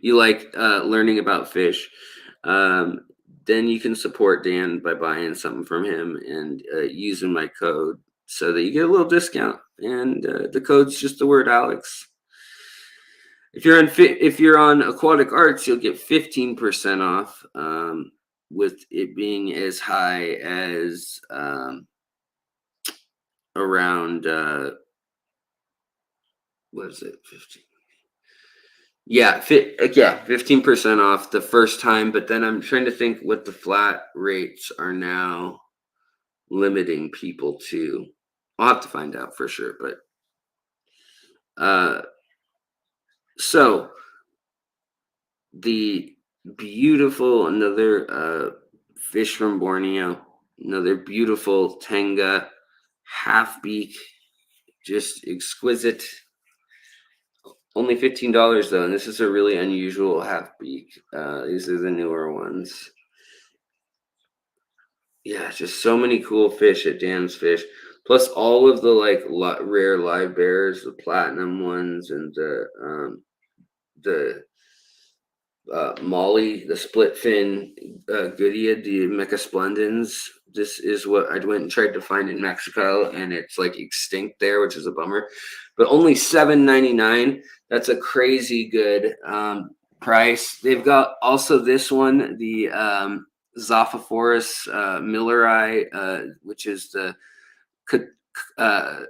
you like learning about fish, then you can support Dan by buying something from him and using my code so that you get a little discount. And the code's just the word Alex. If you're on Aquatic Arts, you'll get 15% off, with it being as high as around what is it, 15? Yeah, 15% off the first time, but then I'm trying to think what the flat rates are now limiting people to. I'll have to find out for sure, but uh so the beautiful another fish from Borneo, another beautiful Tenga half beak, just exquisite. Only $15 though, and this is a really unusual half beak. These are the newer ones. Yeah, just so many cool fish at Dan's Fish. Plus all of the like rare live bears, the platinum ones, and the Molly, the split fin Goodia, the Mecasplendens. This is what I went and tried to find in Mexico, and it's like extinct there, which is a bummer. But only $7.99. That's a crazy good price. They've got also this one, the Zophophorus milleri, which is the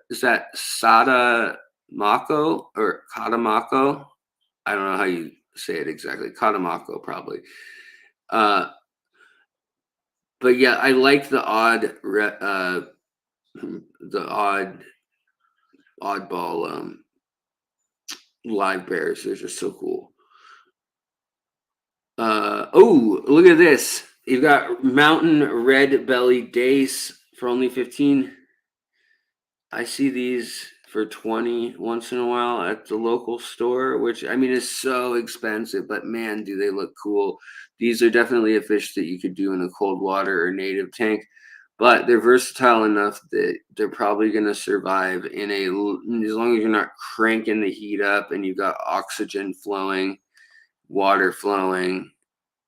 is that Sada Mako or Katamako? I don't know how you say it exactly. Katamako, probably. Uh, but yeah, I like the oddball live bears. They're just so cool. Oh, look at this. You've got mountain red belly dace for only 15. I see these for 20 once in a while at the local store, which I mean is so expensive, but man, do they look cool. These are definitely a fish that you could do in a cold water or native tank, but they're versatile enough that they're probably going to survive in as long as you're not cranking the heat up and you've got oxygen flowing, water flowing,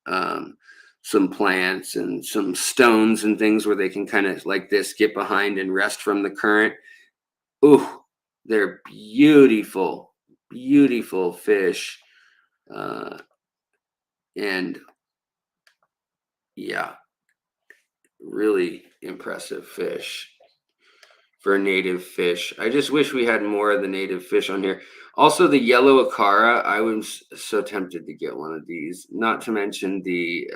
um, some plants and some stones and things where they can kind of like this get behind and rest from the current. Ooh, they're beautiful, beautiful fish. Uh, and yeah, really impressive fish for a native fish. I just wish we had more of the native fish on here. Also, the yellow acara, I was so tempted to get one of these. Not to mention the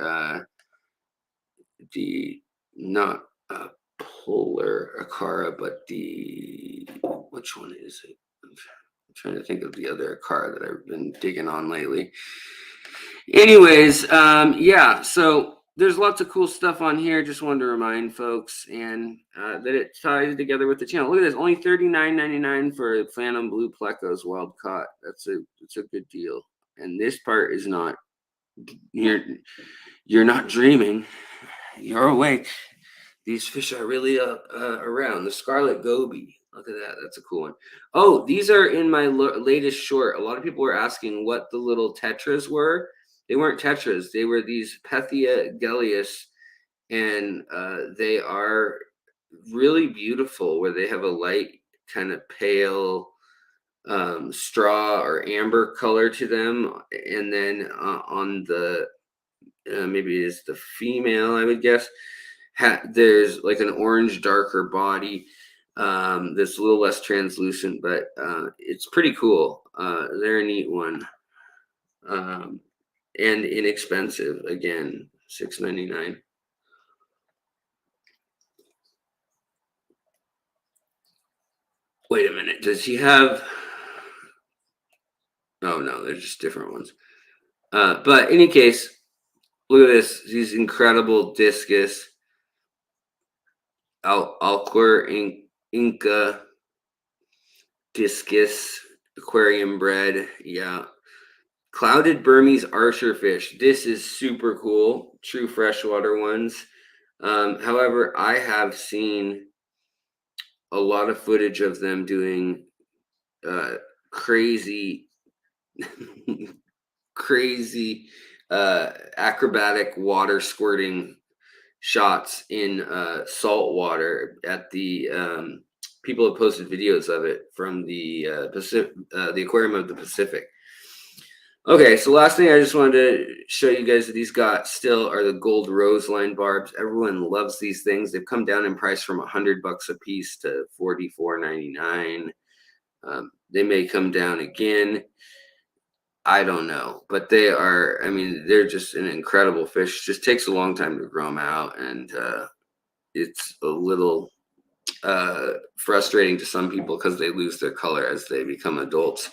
not polar acara, but the which one is it? I'm trying to think of the other acara that I've been digging on lately. Anyways, yeah, so there's lots of cool stuff on here. Just wanted to remind folks and that it ties together with the channel. Look at this, only $39.99 for Phantom Blue Plecos wild caught. It's a good deal. And this part is not you're not dreaming. You're awake. These fish are really around. The scarlet goby. Look at that. That's a cool one. Oh, these are in my latest short. A lot of people were asking what the little tetras were. They weren't tetras. They were these Pethia gellius, and they are really beautiful. Where they have a light, kind of pale straw or amber color to them, and then on the maybe it's the female, I would guess. There's like an orange darker body that's a little less translucent, but it's pretty cool. They're a neat one, um, and inexpensive. Again, $6.99. Wait a minute. Does he have? Oh no, they're just different ones. But in any case, look at this. These incredible discus Alquer Inca discus aquarium bred. Yeah. Clouded Burmese archer fish. This is super cool. True freshwater ones. However, I have seen a lot of footage of them doing crazy, crazy acrobatic water squirting shots in salt water at the people have posted videos of it from the Pacific, the Aquarium of the Pacific. Okay, so last thing I just wanted to show you guys that these got still are the gold rose line barbs. Everyone loves these things. They've come down in price from $100 a piece to $44.99. They may come down again. I don't know, but they are. I mean, they're just an incredible fish. Just takes a long time to grow them out, and it's a little frustrating to some people because they lose their color as they become adults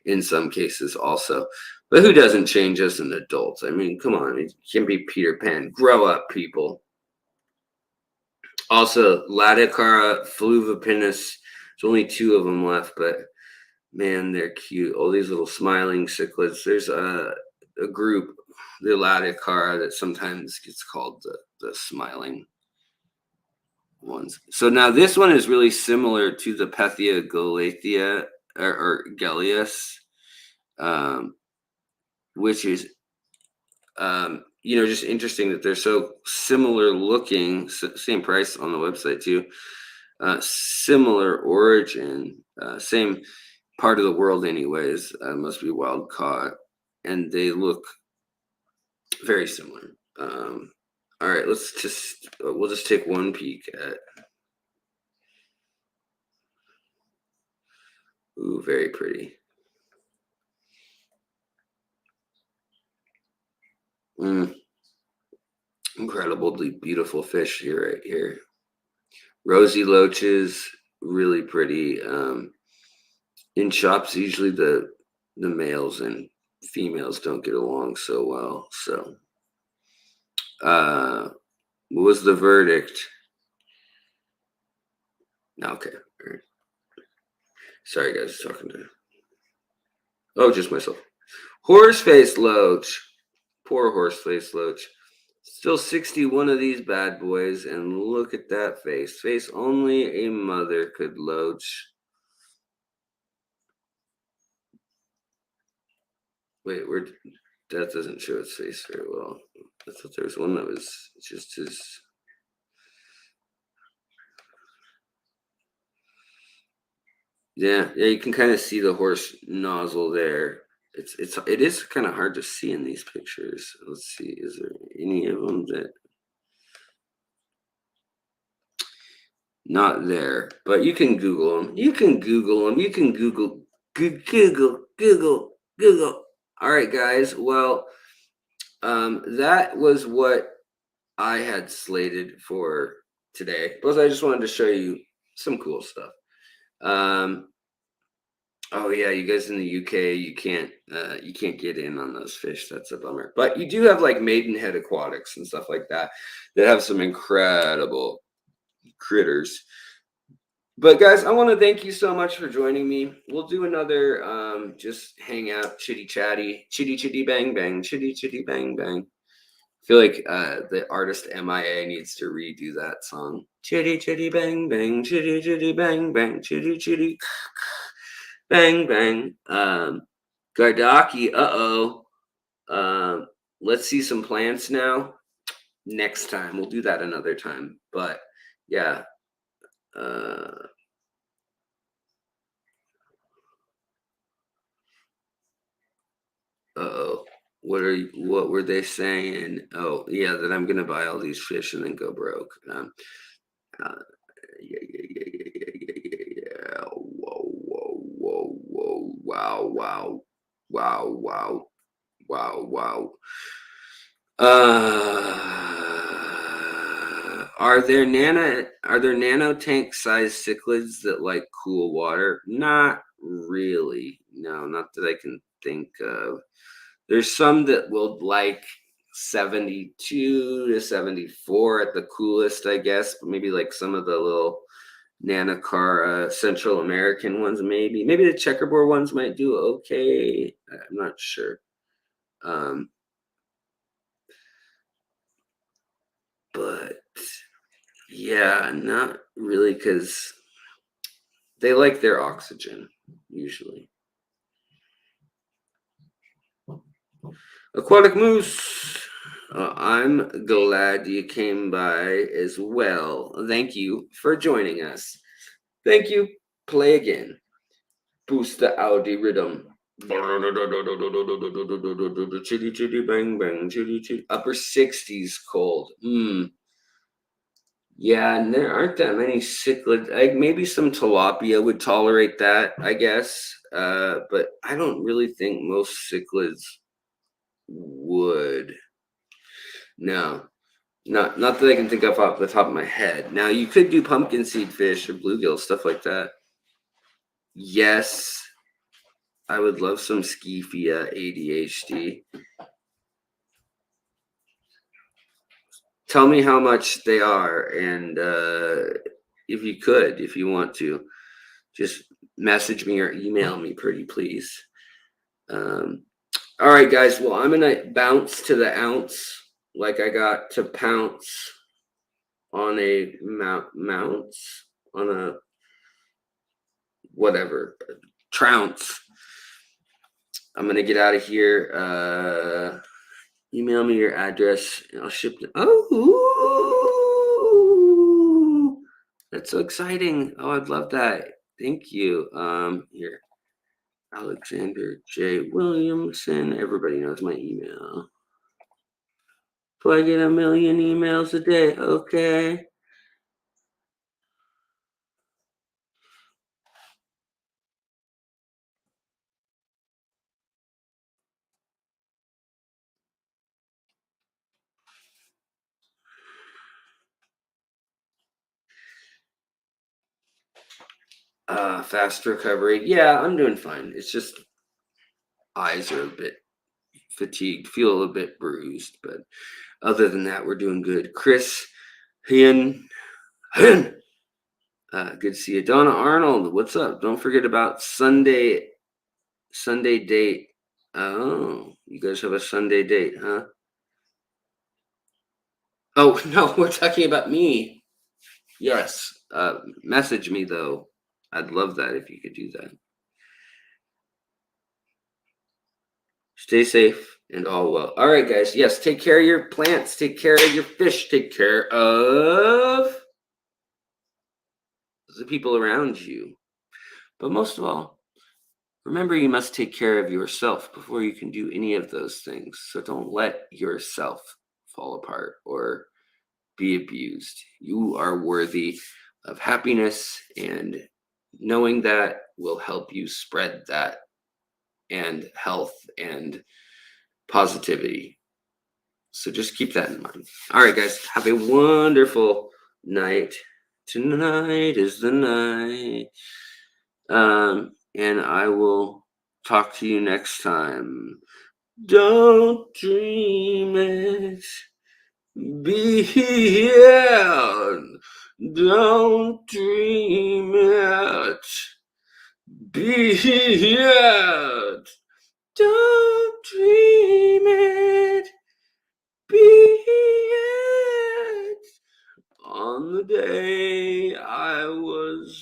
in some cases also. But who doesn't change as an adult? I mean, come on, it can be Peter Pan. Grow up, people. Also, Laticara fluvipennis. There's only 2 of them left, but man, they're cute. All these little smiling cichlids. There's a group, the Laticara, that sometimes gets called the smiling ones. So now this one is really similar to the Pethia galathea or Gellius, which is just interesting that they're so similar looking. Same price on the website too. Similar origin, same part of the world, anyways. Must be wild caught, and they look very similar. All right, we'll just take one peek at. Ooh, very pretty. Incredibly beautiful fish here, right here. Rosy loaches, really pretty. In shops, usually the males and females don't get along so well. So, what was the verdict? Okay. All right. Sorry, guys, talking to. Oh, just myself. Horse-faced loach. Poor horse-faced loach. Still 61 of these bad boys, and look at that face. Face only a mother could loach. Wait, that doesn't show its face very well. I thought there was one that was just his. Yeah, you can kind of see the horse nozzle there. It is kind of hard to see in these pictures. Let's see, is there any of them that not there? But you can Google them. You can Google them. You can Google. All right, guys. Well, that was what I had slated for today. Plus, I just wanted to show you some cool stuff. Oh yeah, you guys in the UK, you can't get in on those fish. That's a bummer. But you do have like Maidenhead Aquatics and stuff like that have some incredible critters. But guys, I want to thank you so much for joining me. We'll do another just hang out, chitty chatty, chitty bang bang, chitty bang bang. feel like the artist MIA needs to redo that song. Chitty chitty bang bang, chitty chitty bang bang, chitty chitty bang bang. Gardaki, uh-oh. Let's see some plants now. Next time. We'll do that another time. But yeah. Uh-oh. What were they saying? Oh, yeah, that I'm gonna buy all these fish and then go broke. Uh, yeah. Whoa, whoa, whoa, whoa, wow, wow, wow, wow, wow, wow. Are there nano tank sized cichlids that like cool water? Not really. No, not that I can think of. There's some that will like 72 to 74 at the coolest, I guess, but maybe like some of the little Nanocara Central American ones, maybe. Maybe the checkerboard ones might do okay. I'm not sure. But yeah, not really, because they like their oxygen usually. Aquatic Moose, I'm glad you came by as well. Thank you for joining us. Thank you. Play again. Boost the Audi rhythm. Chitty chitty bang bang. Chitty chitty. Upper 60s cold. Yeah, and there aren't that many cichlids. Like maybe some tilapia would tolerate that, I guess. But I don't really think most cichlids would. No, not that I can think of off the top of my head. Now you could do pumpkin seed fish or bluegill, stuff like that. Yes, I would love some Skeefia ADHD. Tell me how much they are, and if you want to, just message me or email me, pretty please. All right, guys. Well, I'm gonna bounce to the ounce, like I got to pounce on a mounts on a whatever trounce. I'm gonna get out of here. Email me your address and I'll ship it. Oh, that's so exciting. Oh, I'd love that. Thank you. Here, Alexander J. Williamson. Everybody knows my email. Do I get a million emails a day? Okay. Fast recovery. Yeah, I'm doing fine. It's just eyes are a bit fatigued, feel a little bit bruised, but other than that, we're doing good. Chris, Hien, good to see you. Donna Arnold, what's up? Don't forget about Sunday date. Oh, you guys have a Sunday date, huh? Oh no, we're talking about me. Yes. Message me though. I'd love that if you could do that. Stay safe and all well. All right, guys. Yes, take care of your plants. Take care of your fish. Take care of the people around you. But most of all, remember you must take care of yourself before you can do any of those things. So don't let yourself fall apart or be abused. You are worthy of happiness, and knowing that will help you spread that and health and positivity. So just keep that in mind. All right, guys, have a wonderful night. Tonight is the night. And I will talk to you next time. Don't dream it. Be here. Don't dream it. Be here. Don't dream it. Be On the day I was